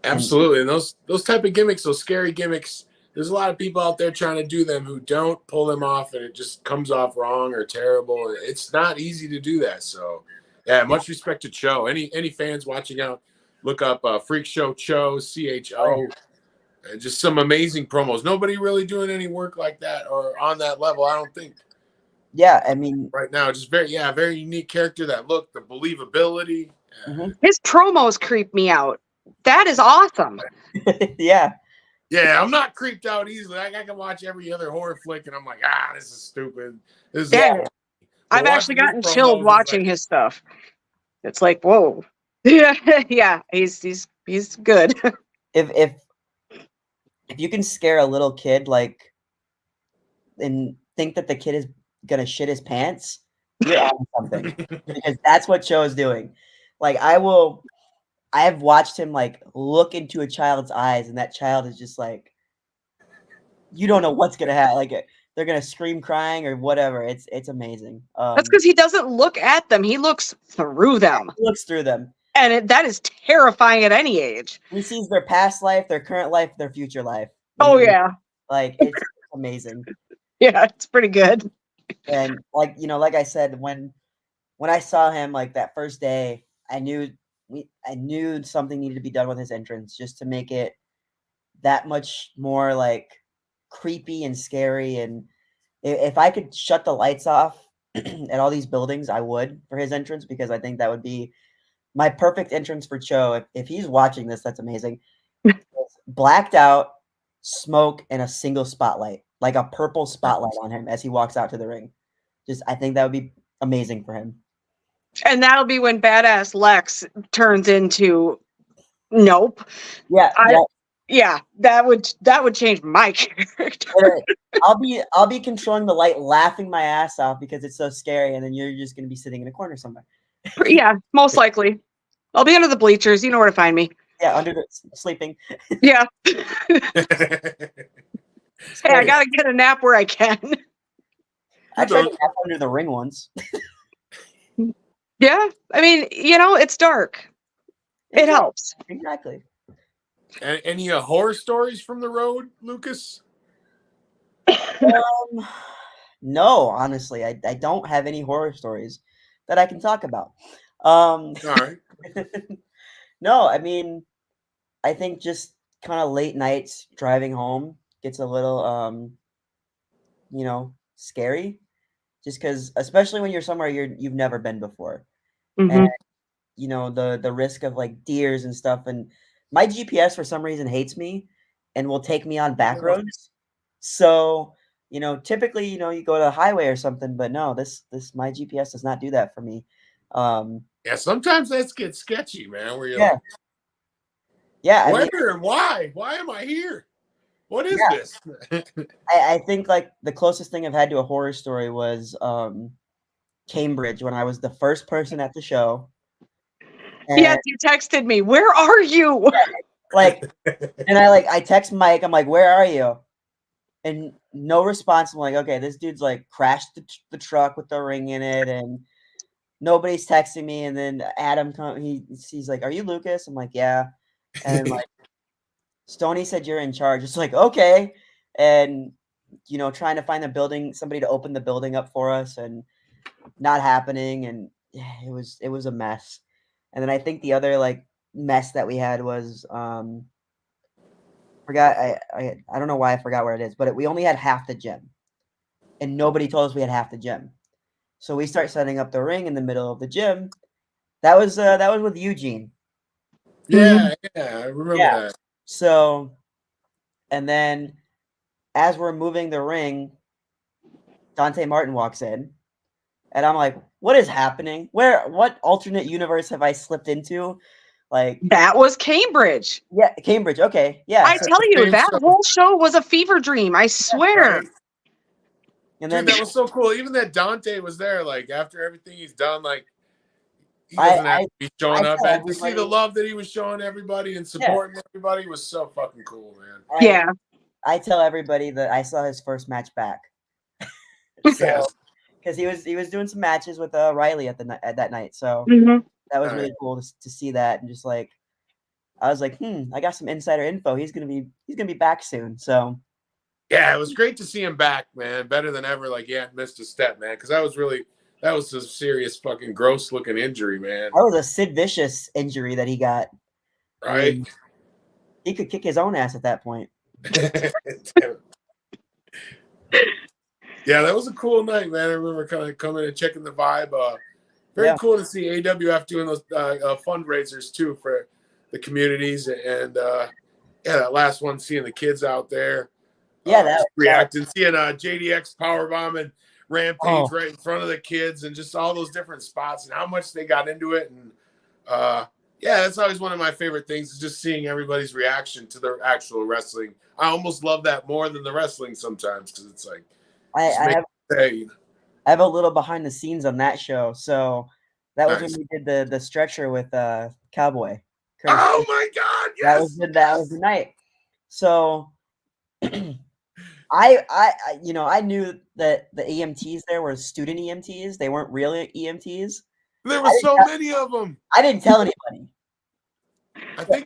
Absolutely. And those type of gimmicks, those scary gimmicks, There's a lot of people out there trying to do them who don't pull them off, and it just comes off wrong or terrible. It's not easy to do that. So, yeah, much respect to Cho. Any fans watching out, look up Freak Show Cho, CHO. Just some amazing promos. Nobody really doing any work like that or on that level, I don't think. Yeah, I mean, Right now, just very unique character. That look, the believability. His promos creep me out. That is awesome. yeah. Yeah, I'm not creeped out easily. I can watch every other horror flick, and I'm like, this is stupid. This is Yeah. But I've actually watching gotten his chilled promos is watching like, his stuff. It's like, whoa. Yeah, he's good. If you can scare a little kid like and think that the kid is gonna shit his pants, you're on something. Because that's what Cho is doing. Like I have watched him like look into a child's eyes, and that child is just like, you don't know what's gonna happen. Like they're gonna scream crying or whatever. It's amazing. That's because he doesn't look at them. He looks through them. He looks through them. And that is terrifying at any age. He sees their past life, their current life, their future life. Oh, yeah. Like it's amazing. Yeah, it's pretty good. And like, like I said, when I saw him like that first day, I knew something needed to be done with his entrance just to make it that much more like creepy and scary. And if I could shut the lights off at all these buildings, I would for his entrance, because I think that would be my perfect entrance for Cho. If he's watching this, that's amazing. Blacked out, smoke, and a single spotlight, like a purple spotlight on him as he walks out to the ring. I think that would be amazing for him. And that'll be when Badass Lex turns into Nope. Yeah. Yeah, that would change my character. I'll be controlling the light, laughing my ass off because it's so scary, and then you're just gonna be sitting in a corner somewhere. Yeah, most likely. I'll be under the bleachers. You know where to find me. Yeah, sleeping. Yeah. Hey, I gotta get a nap where I can. I tried to nap under the ring once. Yeah, I mean, it's dark. It helps. Exactly. Any horror stories from the road, Lucas? No, honestly, I don't have any horror stories that I can talk about. All right. No, I mean, I think just kind of late nights driving home gets a little, scary. Just because, especially when you're somewhere you've never been before, and the risk of like deers and stuff. And my GPS for some reason hates me and will take me on back roads. So, typically, you go to a highway or something, but no, my GPS does not do that for me. Yeah, sometimes that gets sketchy, man. Where you're like, yeah, where and why? Why am I here? What is this? I think like the closest thing I've had to a horror story was Cambridge, when I was the first person at the show. Yes, you texted me. Where are you? And I text Mike. I'm like, where are you? And no response. I'm like, okay, this dude's like crashed the truck with the ring in it, and nobody's texting me. And then Adam he's like, are you Lucas? I'm like, yeah. And like, Stoney said you're in charge. It's like, okay. And trying to find somebody to open the building up for us, and not happening. And it was a mess. And then I think the other like mess that we had was forgot I don't know why I forgot where it is, but we only had half the gym, and nobody told us we had half the gym. So we start setting up the ring in the middle of the gym. That was with Eugene. Yeah, I remember that. So, and then as we're moving the ring, Dante Martin walks in, and I'm like, what is happening? What alternate universe have I slipped into? Like, that was Cambridge. Yeah, Cambridge. Okay. Yeah. I tell you, that whole show was a fever dream. I swear. Right. And then that was so cool. Even that Dante was there, like after everything he's done, like he doesn't have to be showing up. And to see the love that he was showing everybody and supporting everybody was so fucking cool, man. I tell everybody that I saw his first match back. Because he was doing some matches with Riley at that night. So that was really cool to see that, and just like I was like, I got some insider info. He's gonna be back soon. So Yeah, it was great to see him back, man. Better than ever. Like he hadn't missed a step, man. Because that was a serious fucking gross looking injury, man. That was a Sid Vicious injury that he got. I Right? mean, he could kick his own ass at that point. Yeah, that was a cool night, man. I remember kind of coming and checking the vibe. Very Yeah. cool to see AWF doing those fundraisers too for the communities, and yeah, that last one, seeing the kids out there, Yeah, reacting, seeing JDX powerbomb and Rampage Oh. right in front of the kids, and just all those different spots and how much they got into it, and yeah, that's always one of my favorite things is just seeing everybody's reaction to their actual wrestling. I almost love that more than the wrestling sometimes because it's like. I have a little behind the scenes on that show. So that was Nice. when we did the stretcher with Cowboy. Curtis. Oh my God! Yes, that was the night. So I knew that the EMTs there were student EMTs. They weren't real EMTs. There were so many of them. I didn't tell anybody. I think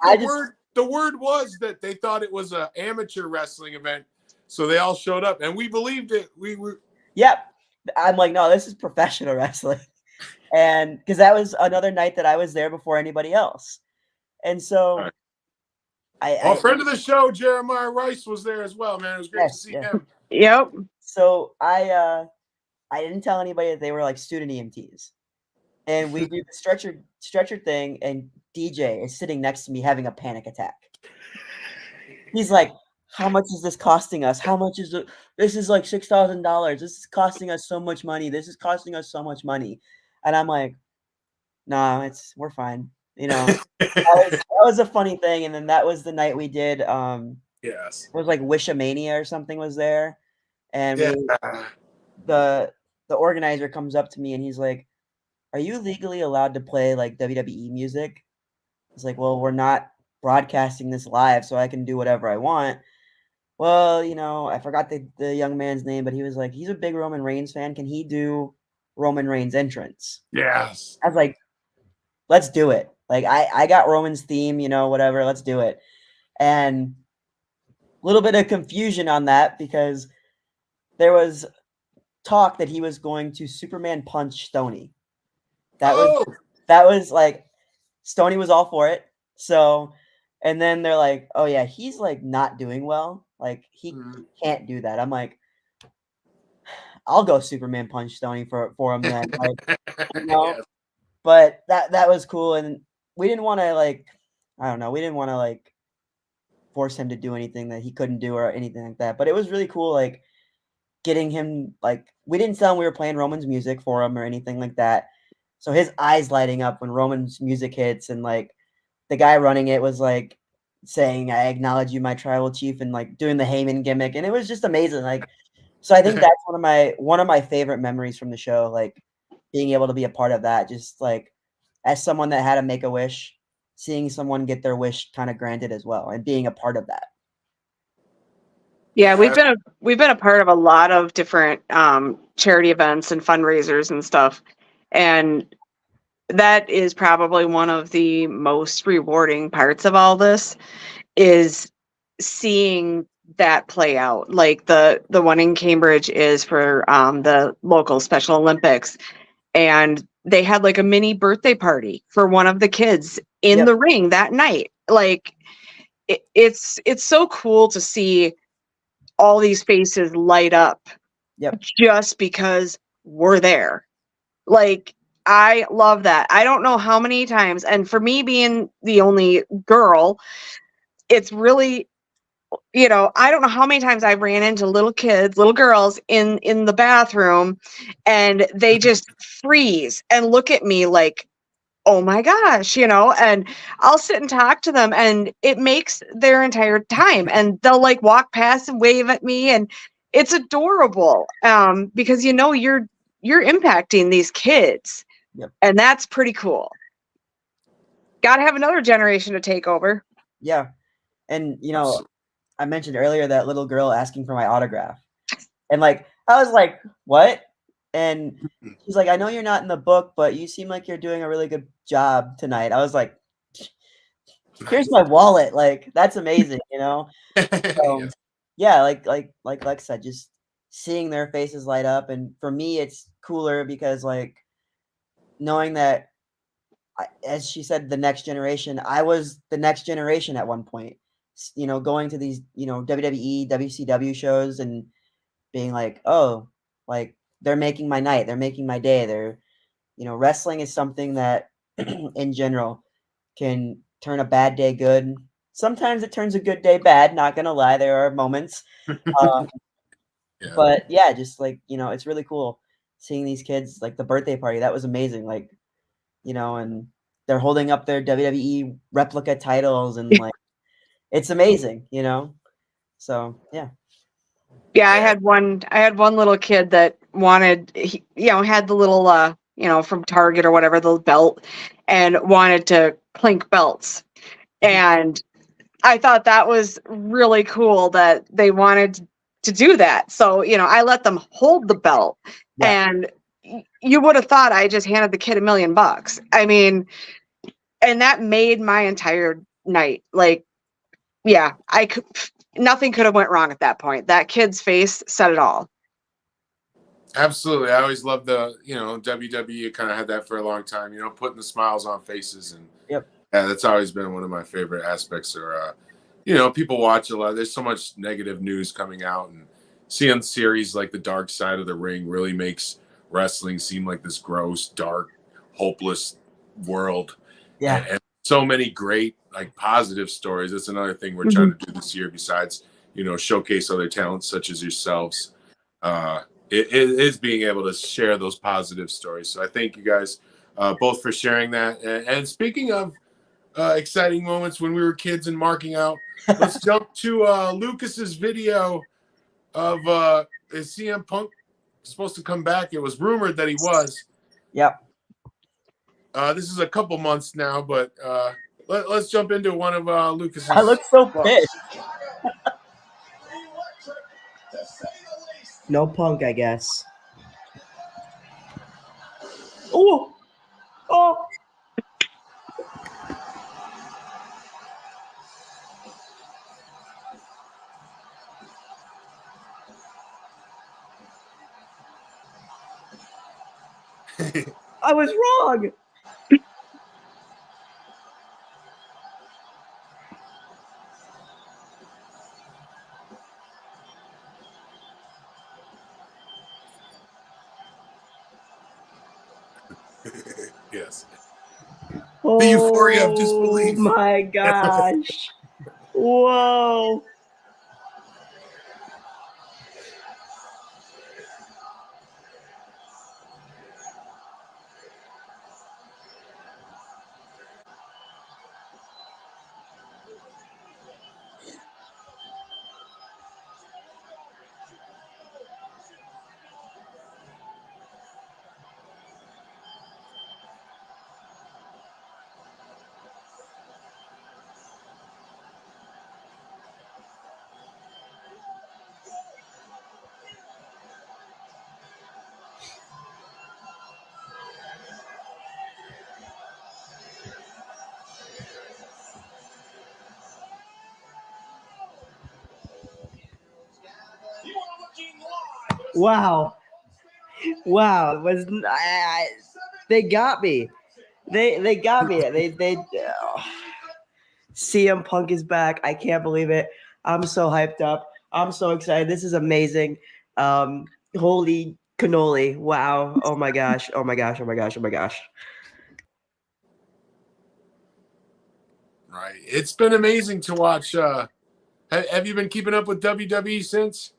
the word was that they thought it was an amateur wrestling event. So they all showed up, and we believed it. We were. Yep. I'm like, no, this is professional wrestling, and because that was another night that I was there before anybody else, and so a friend of the show, Jeremiah Rice, was there as well. Man, it was great to see him. Yep. So I didn't tell anybody that they were like student EMTs, and we do the stretcher thing, and DJ is sitting next to me having a panic attack. He's like, how much is this costing us? How much is it? This is like $6,000. This is costing us so much money. This is costing us so much money. And I'm like, no, we're fine. You know, that was a funny thing. And then that was the night we did, yes, it was like Wishamania or something was there. And the organizer comes up to me and he's like, are you legally allowed to play like WWE music? It's like, well, we're not broadcasting this live, so I can do whatever I want. Well, you know, I forgot the young man's name, but he was like, he's a big Roman Reigns fan. Can he do Roman Reigns' entrance? Yes. I was like, let's do it. Like, I got Roman's theme, you know, whatever, let's do it. And a little bit of confusion on that because there was talk that he was going to Superman punch Stoney. That was like, Stoney was all for it. So, and then they're like, oh yeah, he's like not doing well. Like he can't do that. I'm like, I'll go Superman punch Stoney for him then. Like, you know? Yes. But that was cool. And we didn't want to like, I don't know, we didn't want to like force him to do anything that he couldn't do or anything like that. But it was really cool, like getting him, like, we didn't tell him we were playing Roman's music for him or anything like that. So his eyes lighting up when Roman's music hits, and like the guy running it was like saying, I acknowledge you, my tribal chief, and like doing the Heyman gimmick. And it was just amazing. Like, so I think that's one of my favorite memories from the show, like being able to be a part of that. Just like as someone that had to make a wish, seeing someone get their wish kind of granted as well and being a part of that. Yeah, we've been a part of a lot of different charity events and fundraisers and stuff. And that is probably one of the most rewarding parts of all this is seeing that play out. Like the one in Cambridge is for the local Special Olympics, and they had like a mini birthday party for one of the kids in the ring that night. Like it's so cool to see all these faces light up just because we're there. Like, I love that. I don't know how many times, and for me being the only girl, it's really, you know, I don't know how many times I ran into little girls in the bathroom, and they just freeze and look at me like, oh my gosh, you know, and I'll sit and talk to them, and it makes their entire time, and they'll like walk past and wave at me, and it's adorable because, you know, you're impacting these kids. And that's pretty cool. Got to have another generation to take over. Yeah. And, you know, I mentioned earlier that little girl asking for my autograph. And, like, I was like, what? And she's like, I know you're not in the book, but you seem like you're doing a really good job tonight. I was like, here's my wallet. Like, that's amazing, you know? yeah, like Lex said, just seeing their faces light up, and for me, it's cooler because like knowing that, as she said, the next generation. I was the next generation at one point. Going to these WWE, WCW shows and being like, oh, like they're making my night, they're making my day. Wrestling is something that, in general, can turn a bad day good. Sometimes it turns a good day bad. Not gonna lie, there are moments. Yeah. But yeah, just like it's really cool seeing these kids, like the birthday party. That was amazing. Like, and they're holding up their WWE replica titles, and like it's amazing. So yeah. Yeah, I had one little kid that wanted, had the little, from Target or whatever, the belt, and wanted to clink belts. And I thought that was really cool that they wanted to do that. So, I let them hold the belt, Yeah. and you would have thought I just handed the kid $1,000,000. I mean, and that made my entire night. Like, yeah, nothing could have went wrong at that point. That kid's face said it all. Absolutely. I always loved the, WWE kind of had that for a long time, putting the smiles on faces. And Yep. yeah, that's always been one of my favorite aspects. Or, people watch a lot. There's so much negative news coming out, and seeing series like The Dark Side of the Ring really makes wrestling seem like this gross, dark, hopeless world. Yeah. And so many great, like, positive stories. That's another thing we're trying to do this year, besides, showcase other talents such as yourselves. It is being able to share those positive stories. So I thank you guys both for sharing that. And speaking of exciting moments when we were kids and marking out, let's jump to Lucas's video of is CM Punk supposed to come back? It was rumored that he was. Yep. This is a couple months now, but let's jump into one of Lucas's. I look so pissed. No Punk, I guess. Oh. I was wrong. Yes. Oh, The euphoria of disbelief. My gosh. Whoa. Wow. Wow. They got me. They got me. CM Punk is back. I can't believe it. I'm so hyped up. I'm so excited. This is amazing. Holy cannoli. Wow. Oh my gosh. Oh my gosh. Oh my gosh. Oh my gosh. Right. It's been amazing to watch. Have you been keeping up with WWE since?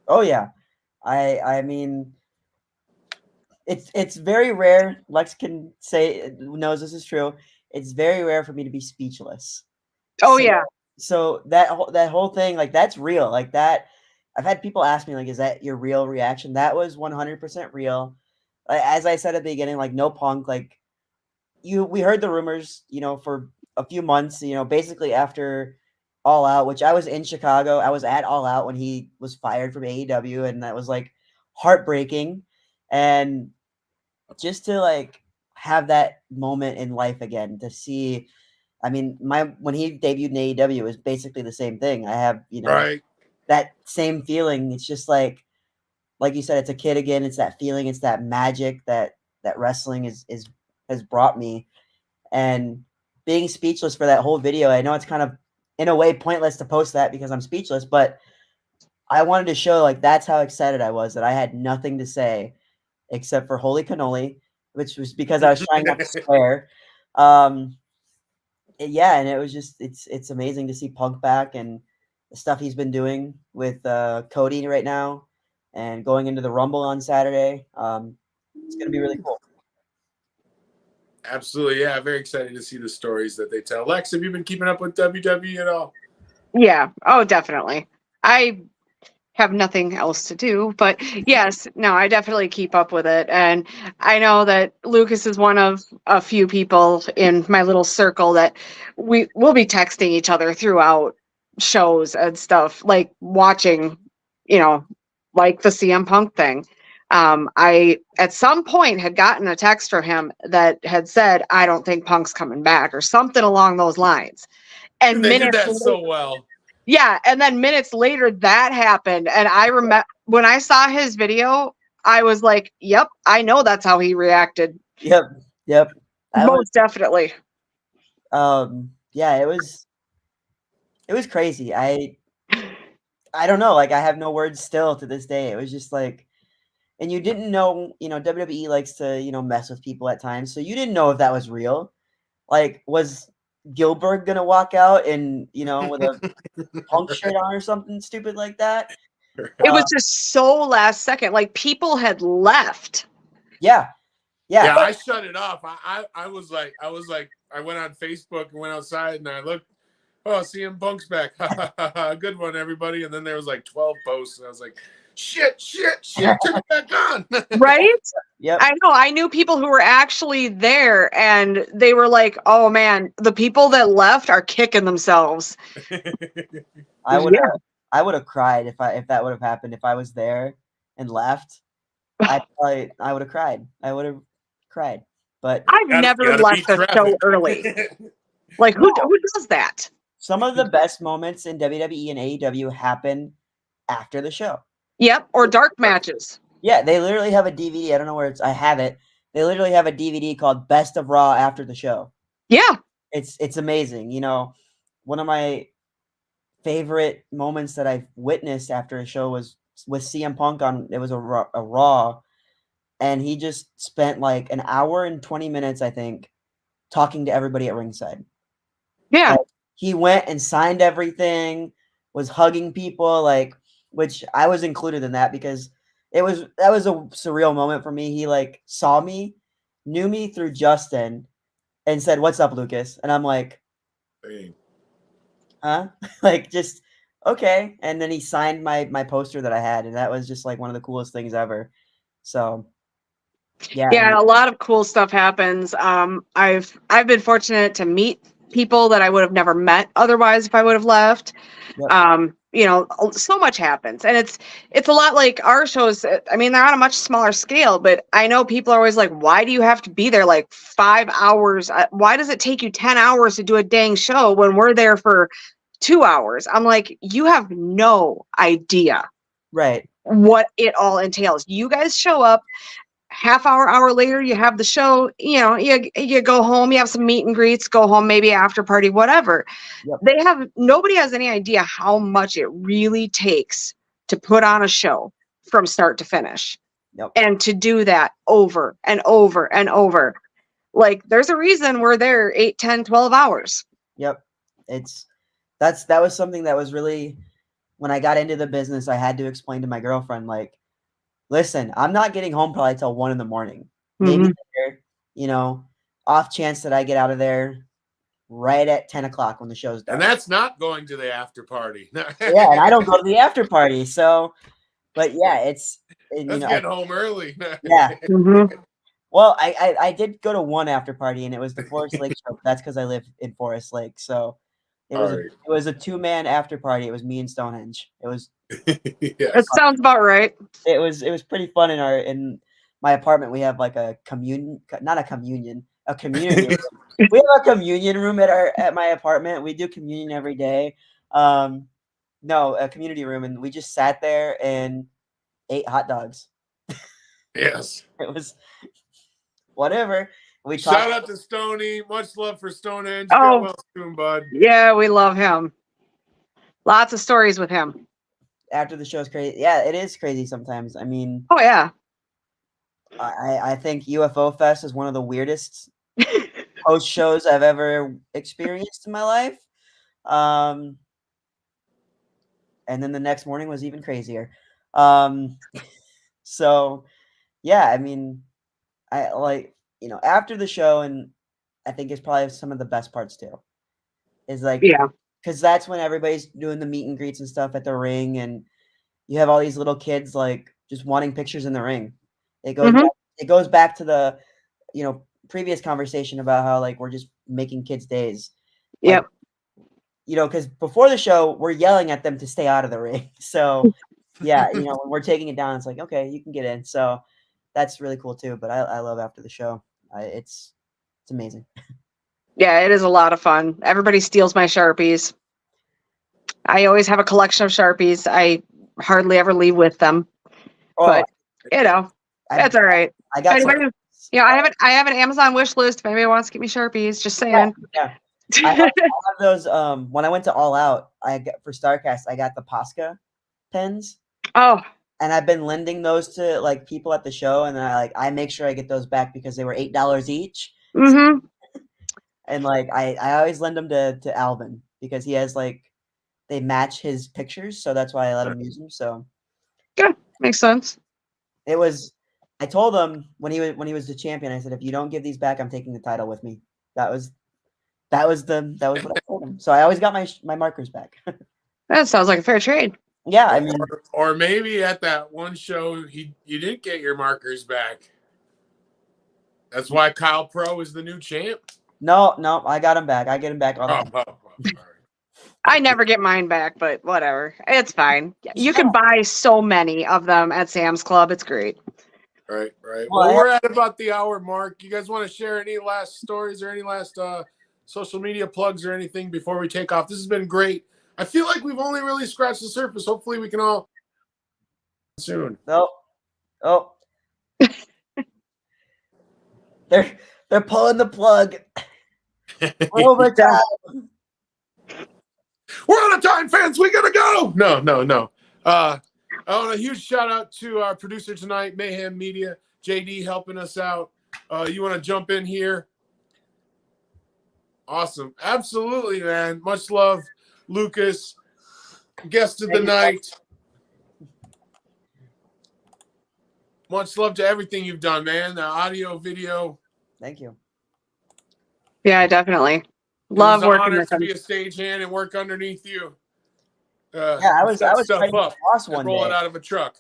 Oh yeah. I mean, it's very rare. Lex knows this is true. It's very rare for me to be speechless. Oh, So- yeah. So that whole thing, like, that's real. Like that, I've had people ask me, like, is that your real reaction? That was 100% real. As I said at the beginning, like, no Punk. Like, we heard the rumors, for a few months. Basically after All Out, which I was in Chicago. I was at All Out when he was fired from AEW, and that was like heartbreaking. And just to like have that moment in life again, to see. I mean, when he debuted in AEW, it was basically the same thing. I have, Right. that same feeling. It's just like you said, it's a kid again. It's that feeling. It's that magic that wrestling has brought me. And being speechless for that whole video, I know it's kind of in a way pointless to post that because I'm speechless, but I wanted to show like that's how excited I was, that I had nothing to say except for holy cannoli, which was because I was trying not to swear. Yeah, and it was just it's amazing to see Punk back and the stuff he's been doing with Cody right now and going into the Rumble on Saturday. It's gonna be really cool. Absolutely, yeah. Very excited to see the stories that they tell. Lex, have you been keeping up with WWE at all? Yeah. Oh, definitely. I have nothing else to do, but yes, no, I definitely keep up with it. And I know that Lucas is one of a few people in my little circle that we will be texting each other throughout shows and stuff, like watching, like the CM Punk thing. I at some point had gotten a text from him that had said, "I don't think Punk's coming back," or something along those lines. And They did minutes that so well. yeah, and then minutes later that happened, and I remember when I saw his video, I was like, "Yep, I know that's how he reacted." Yep. Most definitely. Yeah, it was crazy. I don't know, like I have no words still to this day. It was just like, and you didn't know, WWE likes to, mess with people at times, so you didn't know if that was real. Like, was Gilbert gonna walk out and with a Punk shirt on or something stupid like that? It was just so last second. Like people had left. Yeah. Yeah, I shut it off. I was like, I went on Facebook and went outside and I looked. Oh, CM Punk's back. Good one, everybody. And then there was like 12 posts, and I was like, shit, turn it back on. Right? Yep. I know. I knew people who were actually there, and they were like, "Oh man, the people that left are kicking themselves." I would have cried if that would have happened. If I was there and left, I would have cried. I would have cried. But I've never left a show early. Like who does that? Some of the best moments in WWE and AEW happen after the show. Yep, or dark matches. Yeah, they literally have a DVD. I don't know where I have it. They literally have a DVD called Best of Raw after the show. Yeah. It's amazing. One of my favorite moments that I've witnessed after a show was with CM Punk it was a Raw, and he just spent like an hour and 20 minutes, I think, talking to everybody at ringside. Yeah. Like, he went and signed everything, was hugging people, like, which I was included in that because that was a surreal moment for me. He like saw me, knew me through Justin, and said, "What's up, Lucas?" And I'm like, Hey. huh? Like, just okay. And then he signed my poster that I had, and that was just like one of the coolest things ever. So yeah, a lot of cool stuff happens. I've been fortunate to meet people that I would have never met otherwise if I would have left. Yep. So much happens, and it's a lot like our shows. I mean, they're on a much smaller scale, but I know people are always like, "Why do you have to be there like 5 hours? Why does it take you 10 hours to do a dang show when we're there for 2 hours?" I'm like, "You have no idea, Right? What it all entails. You guys show up." Hour later, you have the show, you go home, you have some meet and greets, go home, maybe after party, whatever. Yep. Nobody has any idea how much it really takes to put on a show from start to finish. Yep. And to do that over and over and over. Like there's a reason we're there 8, 10, 12 hours. Yep. That was something that was really, when I got into the business, I had to explain to my girlfriend, like, listen, I'm not getting home probably till 1 a.m. Maybe later, off chance that I get out of there right at 10 o'clock when the show's done. And that's not going to the after party. Yeah, and I don't go to the after party. So, but yeah, that's getting home early. Yeah. Well, I did go to one after party, and it was the Forest Lake show. That's because I live in Forest Lake. So it was a 2-man after party. It was me and Stonehenge. It was. It sounds about right. It was pretty fun in my apartment. We have like a community room. We have a communion room at my apartment. We do communion every day. No, a community room, and we just sat there and ate hot dogs. Yes. It was whatever. We Shout talked. out to Stoney. Much love for Stonehenge. Get Oh, well soon, bud. yeah, we love him. Lots of stories with him. After the show's crazy. Yeah, it is crazy sometimes. I mean, Oh, yeah. I think UFO Fest is one of the weirdest post shows I've ever experienced in my life. And then the next morning was even crazier. So yeah, I mean, I like, after the show, and I think it's probably some of the best parts too, is like, Yeah. because that's when everybody's doing the meet and greets and stuff at the ring, and you have all these little kids like just wanting pictures in the ring. It goes Mhm. back, it goes back to the previous conversation about how like we're just making kids' days. Like, Yep. because before the show we're yelling at them to stay out of the ring. So yeah, when we're taking it down, it's like, okay, you can get in. So that's really cool too. But I love after the show. It's amazing. Yeah, it is a lot of fun. Everybody steals my Sharpies. I always have a collection of Sharpies. I hardly ever leave with them, Oh, but I, that's all right. I got some. Anybody, I have an Amazon wish list. If anybody wants to get me Sharpies, just saying. Yeah. I have those. When I went to All Out, for Starcast, I got the Posca pens, Oh, and I've been lending those to like people at the show, and I make sure I get those back because they were $8 each, mm-hmm. and like I always lend them to Alvin because he has like they match his pictures, so that's why I let him use them. So Good. Makes sense. it was. I told him when he was the champion, I said, if you don't give these back, I'm taking the title with me. That was what I told him. So I always got my markers back. That sounds like a fair trade. Yeah, I mean, or maybe at that one show you didn't get your markers back. That's why Kyle Pro is the new champ. no, I got him back. I get him back all the time. All right. I never get mine back, but whatever. It's fine. You can Yeah. buy so many of them at Sam's Club. It's great. Right. Well, We're at about the hour mark. You guys want to share any last stories or any last social media plugs or anything before we take off? This has been great. I feel like we've only really scratched the surface. Hopefully we can all soon. Oh. They're pulling the plug. We're over time. We're out of time, fans. We gotta go. No. I want a huge shout out to our producer tonight, Mayhem Media, JD, helping us out. You want to jump in here? Awesome, absolutely, man. Much love, Lucas. Guest of the night. Much love to everything you've done, man. The audio, video. Thank you. Yeah, definitely. It was Love an working honor with to them. be a stagehand and work underneath you. Yeah, I was set fighting stuff the up boss and one roll it day. out of a truck.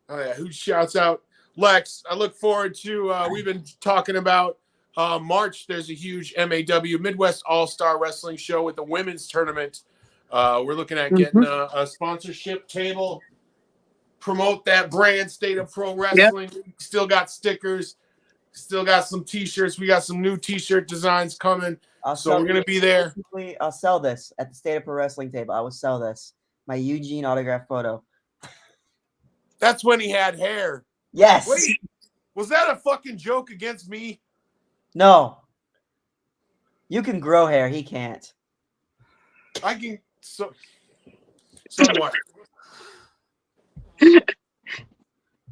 Oh yeah, who shouts out Lex? I look forward to. We've been talking about March. There's a huge MAW Midwest All-Star Wrestling show with the women's tournament. We're looking at getting a sponsorship table, promote that brand, State of Pro Wrestling. Still got stickers, still got some T-shirts. We got some new T-shirt designs coming. So we're gonna be there. I'll sell this at the State of Pro Wrestling table. I will sell this. My Eugene autograph photo. That's when he had hair. Yes. Wait, was that a fucking joke against me? No. You can grow hair. He can't. I can somewhat.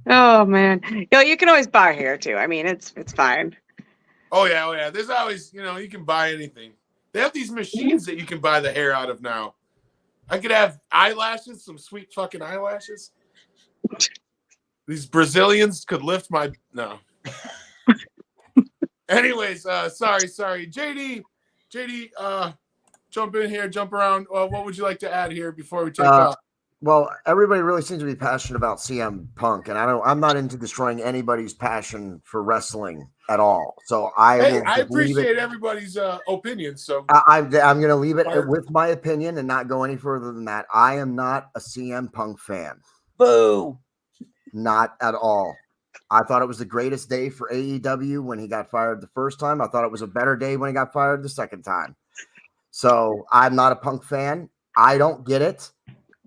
Oh man. You can always buy hair too. I mean, it's fine. Oh yeah. There's always, you can buy anything. They have these machines that you can buy the hair out of now. I could have eyelashes, some sweet fucking eyelashes. These Brazilians could lift my no. Anyways, sorry. JD, jump in here, jump around. What would you like to add here before we take off? Well, everybody really seems to be passionate about CM Punk, and I'm not into destroying anybody's passion for wrestling at all. So I appreciate everybody's opinion. So I'm going to leave it with my opinion and not go any further than that. I am not a CM Punk fan. Boo. Not at all. I thought it was the greatest day for AEW when he got fired the first time. I thought it was a better day when he got fired the second time. So I'm not a Punk fan. I don't get it.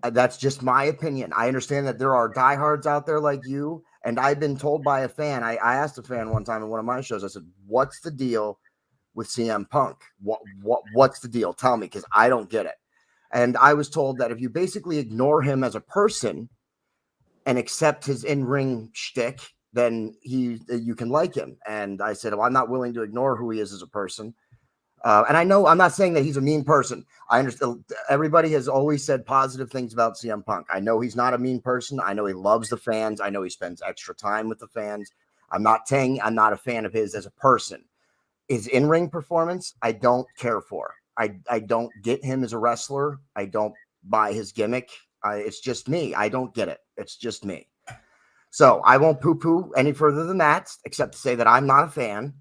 That's just my opinion. I understand that there are diehards out there like you, and I've been told by a fan. I asked a fan one time in one of my shows. I said, "What's the deal with CM Punk? What's the deal? Tell me, because I don't get it." And I was told that if you basically ignore him as a person and accept his in-ring shtick, then you can like him. And I said, well, I'm not willing to ignore who he is as a person. And I know I'm not saying that he's a mean person. I understand everybody has always said positive things about CM Punk. I know he's not a mean person. I know he loves the fans. I know he spends extra time with the fans. I'm not saying I'm not a fan of his as a person. His in-ring performance, I don't care for. I don't get him as a wrestler. I don't buy his gimmick. It's just me. I don't get it. It's just me. So I won't poo-poo any further than that, except to say that I'm not a fan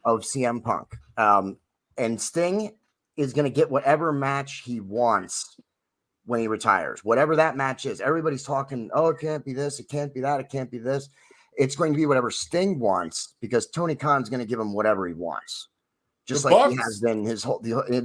of CM Punk. And Sting is going to get whatever match he wants when he retires, whatever that match is. Everybody's talking, oh, it can't be this, it can't be that, it can't be this. It's going to be whatever Sting wants, because Tony Khan's going to give him whatever he wants, just The like Bucks- he has been his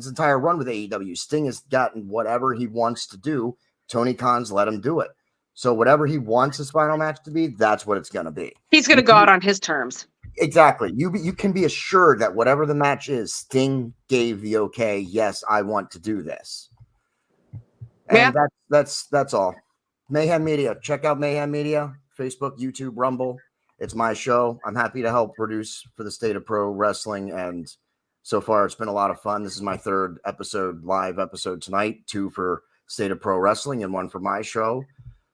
entire run with AEW. Sting has gotten whatever he wants to do. Tony Khan's let him do it. So whatever he wants his final match to be, that's what it's going to be. He's going to go out on his terms. Exactly. You can be assured that whatever the match is, Sting gave the okay. Yes, I want to do this. And Yeah. that's all. Mayhem Media. Check out Mayhem Media. Facebook, YouTube, Rumble. It's my show. I'm happy to help produce for the State of Pro Wrestling, and so far it's been a lot of fun. This is my third live episode tonight, 2 for State of Pro Wrestling and 1 for my show.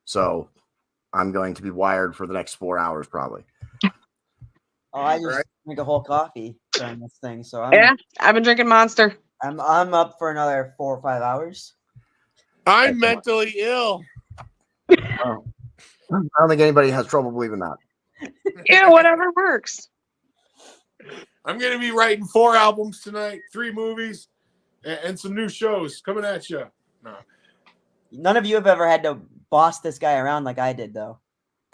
So I'm going to be wired for the next 4 hours probably. Oh, I just drink a whole coffee during this thing, so I've been drinking Monster. I'm up for another 4 or 5 hours. I'm mentally ill. Oh. I don't think anybody has trouble believing that. Yeah, whatever works. I'm going to be writing 4 albums tonight, 3 movies, and some new shows coming at you. No. None of you have ever had to boss this guy around like I did, though.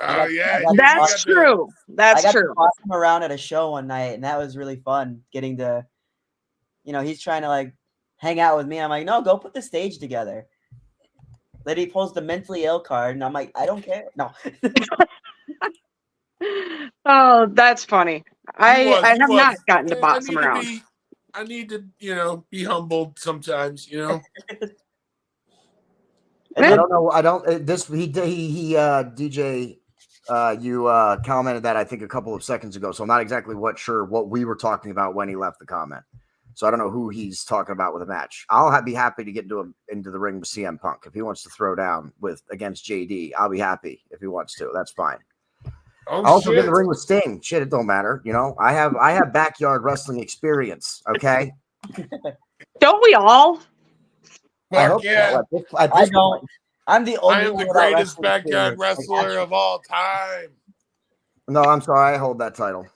Oh, yeah. That's true. I That's got true. to boss him around at a show one night, and that was really fun. Getting to, he's trying to like hang out with me. I'm like, no, go put the stage together. Then he pulls the mentally ill card, and I'm like, I don't care. No. Oh, that's funny. I have not gotten to I boss need him around. I need to, be humbled sometimes, I don't know. I don't. DJ, you commented that I think a couple of seconds ago, so I'm not exactly sure what we were talking about when he left the comment. So I don't know who he's talking about with a match. I'll be happy to get into the ring with CM Punk if he wants to throw down against JD. I'll be happy if he wants to. That's fine. I'll also get in the ring with Sting. Shit, it don't matter. I have backyard wrestling experience. Okay. Don't we all? I hope yeah. so. I don't. I'm the only. I am the greatest backyard wrestler of all time. No, I'm sorry. I hold that title.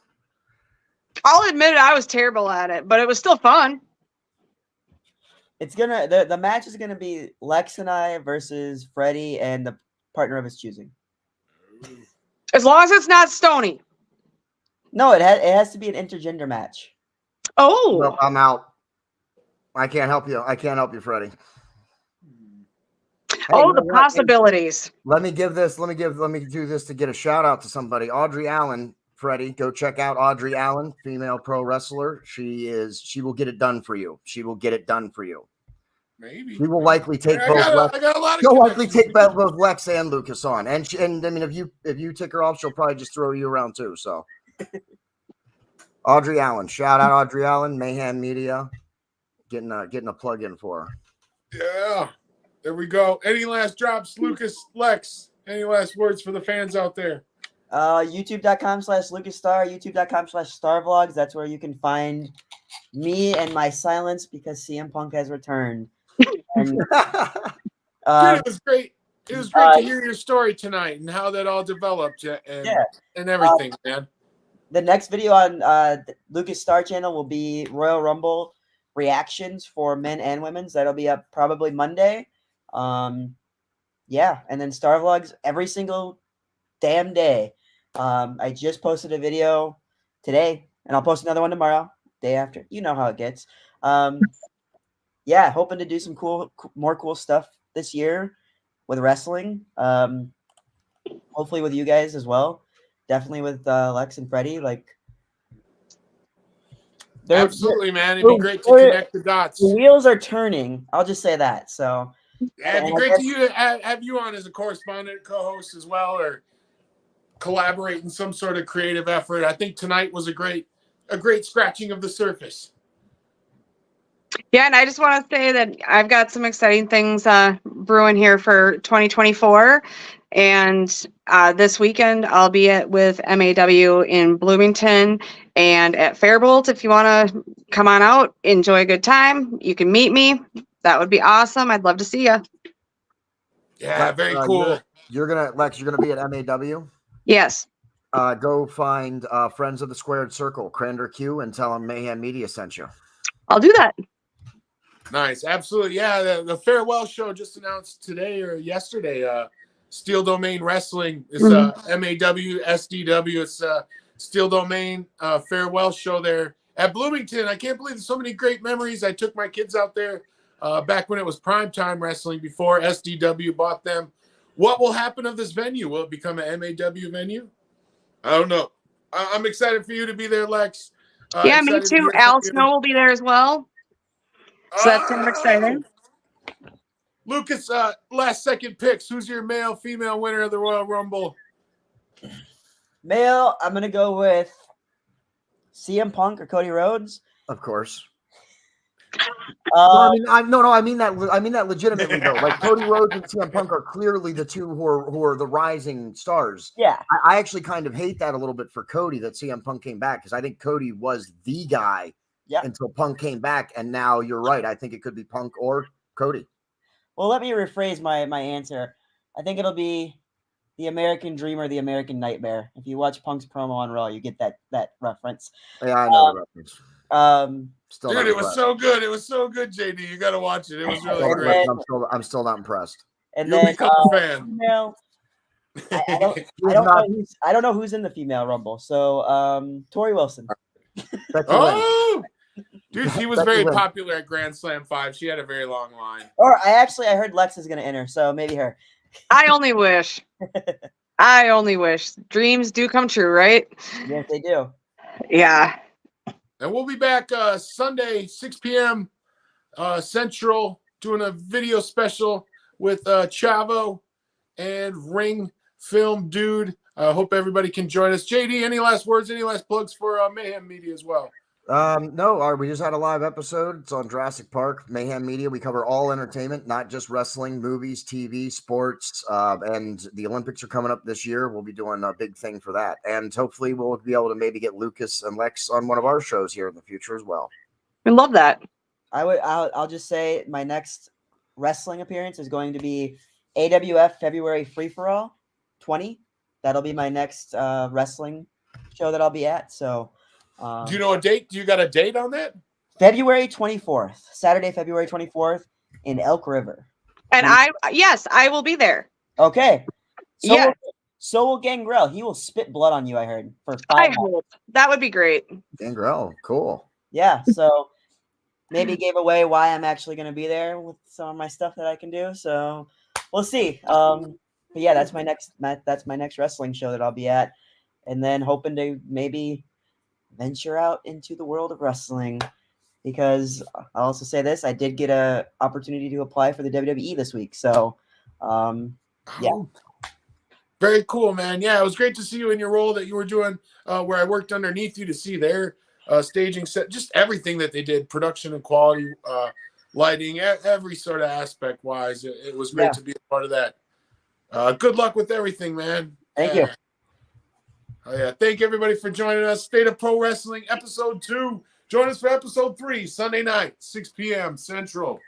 I'll admit it, I was terrible at it, but it was still fun. It's the match is gonna be Lex and I versus Freddie and the partner of his choosing. As long as it's not Stony. No, it has to be an intergender match. Oh, Well, I'm out. I can't help you. Freddie. Hey, oh, you the know what? possibilities. Hey, let me do this to get a shout out to somebody. Audrey Allen, Freddie, go check out Audrey Allen, female pro wrestler. She will get it done for you. She will get it done for you. Maybe. He will likely take I got a lot of She'll likely connections. take both Lex and Lucas on. And I mean, if you tick her off, she'll probably just throw you around too. So Audrey Allen. Shout out Audrey Allen, Mayhem Media. Getting a plug in for her. Yeah. There we go. Any last drops, Lucas, Lex? Any last words for the fans out there? YouTube.com/Lucas Starr, YouTube.com/StarVlogs. That's where you can find me and my silence because CM Punk has returned. And, Dude, it was great. It was great to hear your story tonight and how that all developed and everything, man. The next video on the Lucas Starr channel will be Royal Rumble reactions for men and women's. That'll be up probably Monday. And then Star Vlogs every single damn day. I just posted a video today, and I'll post another one tomorrow, day after. You know how it gets. yeah, hoping to do some more cool stuff this year with wrestling. Hopefully with you guys as well. Definitely with Lex and Freddie. Like, Absolutely, man. It'd be great to connect the dots. the wheels are turning. I'll just say that. So, Yeah, it'd be great to have you on as a correspondent, co-host as well, or collaborate in some sort of creative effort. I think tonight was a great scratching of the surface. Yeah, and I just want to say that I've got some exciting things brewing here for 2024. And this weekend, I'll be with MAW in Bloomington and at Fairbolt. If you want to come on out, enjoy a good time, you can meet me. That would be awesome. I'd love to see you. Yeah, Lex, very cool. You're gonna be at MAW. Yes. Go find Friends of the Squared Circle, Crander Q, and tell them Mayhem Media sent you. I'll do that. Nice, absolutely. Yeah, the farewell show just announced today or yesterday. Steel Domain Wrestling is MAW SDW. It's Steel Domain farewell show there at Bloomington. I can't believe there's so many great memories. I took my kids out there back when it was primetime wrestling before SDW bought them. What will happen of this venue? Will it become an MAW venue? I don't know. I'm excited for you to be there, Lex. Yeah, me too. Al Snow will be there as well. So that's kind of exciting. Lucas, last second picks. Who's your male, female winner of the Royal Rumble? Male, I'm gonna go with CM Punk or Cody Rhodes. Of course. I mean that legitimately though. Like Cody Rhodes and CM Punk are clearly the two who are the rising stars. Yeah, I actually kind of hate that a little bit for Cody that CM Punk came back because I think Cody was the guy until Punk came back, and now you're right. I think it could be Punk or Cody. Well, let me rephrase my answer. I think it'll be the American Dream or the American Nightmare. If you watch Punk's promo on Raw, you get that reference. Yeah, I know the reference. Still dude, it was so good. It was so good, JD. You got to watch it. It was really great. I'm still not impressed. And you'll then, become a fan. Female, I don't know who's in the female Rumble. So, Tori Wilson. Oh, dude, she was very popular at Grand Slam 5. She had a very long line. Or I heard Lex is going to enter, so maybe her. I only wish. I only wish. Dreams do come true, right? Yes, they do. Yeah. And we'll be back Sunday, 6 p.m. Central, doing a video special with Chavo and Ring Film Dude. I hope everybody can join us. JD, any last words, any last plugs for Mayhem Media as well? No, we just had a live episode. It's on Jurassic Park, Mayhem Media. We cover all entertainment, not just wrestling, movies, TV, sports, and the Olympics are coming up this year. We'll be doing a big thing for that. And hopefully we'll be able to maybe get Lucas and Lex on one of our shows here in the future as well. We love that. I'll just say my next wrestling appearance is going to be AWF February Free For All 20. That'll be my next wrestling show that I'll be at. So, do you know a date? Do you got a date on that? February 24th, Saturday, February 24th in Elk River. And I will be there. Okay. So will Gangrel. He will spit blood on you, I heard. For 5 I hope. That would be great. Gangrel, cool. Yeah, so maybe gave away why I'm actually going to be there with some of my stuff that I can do. So we'll see. But yeah, that's my next wrestling show that I'll be at. And then hoping to maybe venture out into the world of wrestling, because I'll also say this, I did get a opportunity to apply for the WWE this week. So yeah. Very cool, man. Yeah, it was great to see you in your role that you were doing where I worked underneath you, to see their staging set, just everything that they did, production and quality, lighting, every sort of aspect wise. It was great to be a part of that. Good luck with everything, man. Thank you. Oh, yeah. Thank everybody for joining us. State of Pro Wrestling, episode 2. Join us for episode 3, Sunday night, 6 p.m. Central.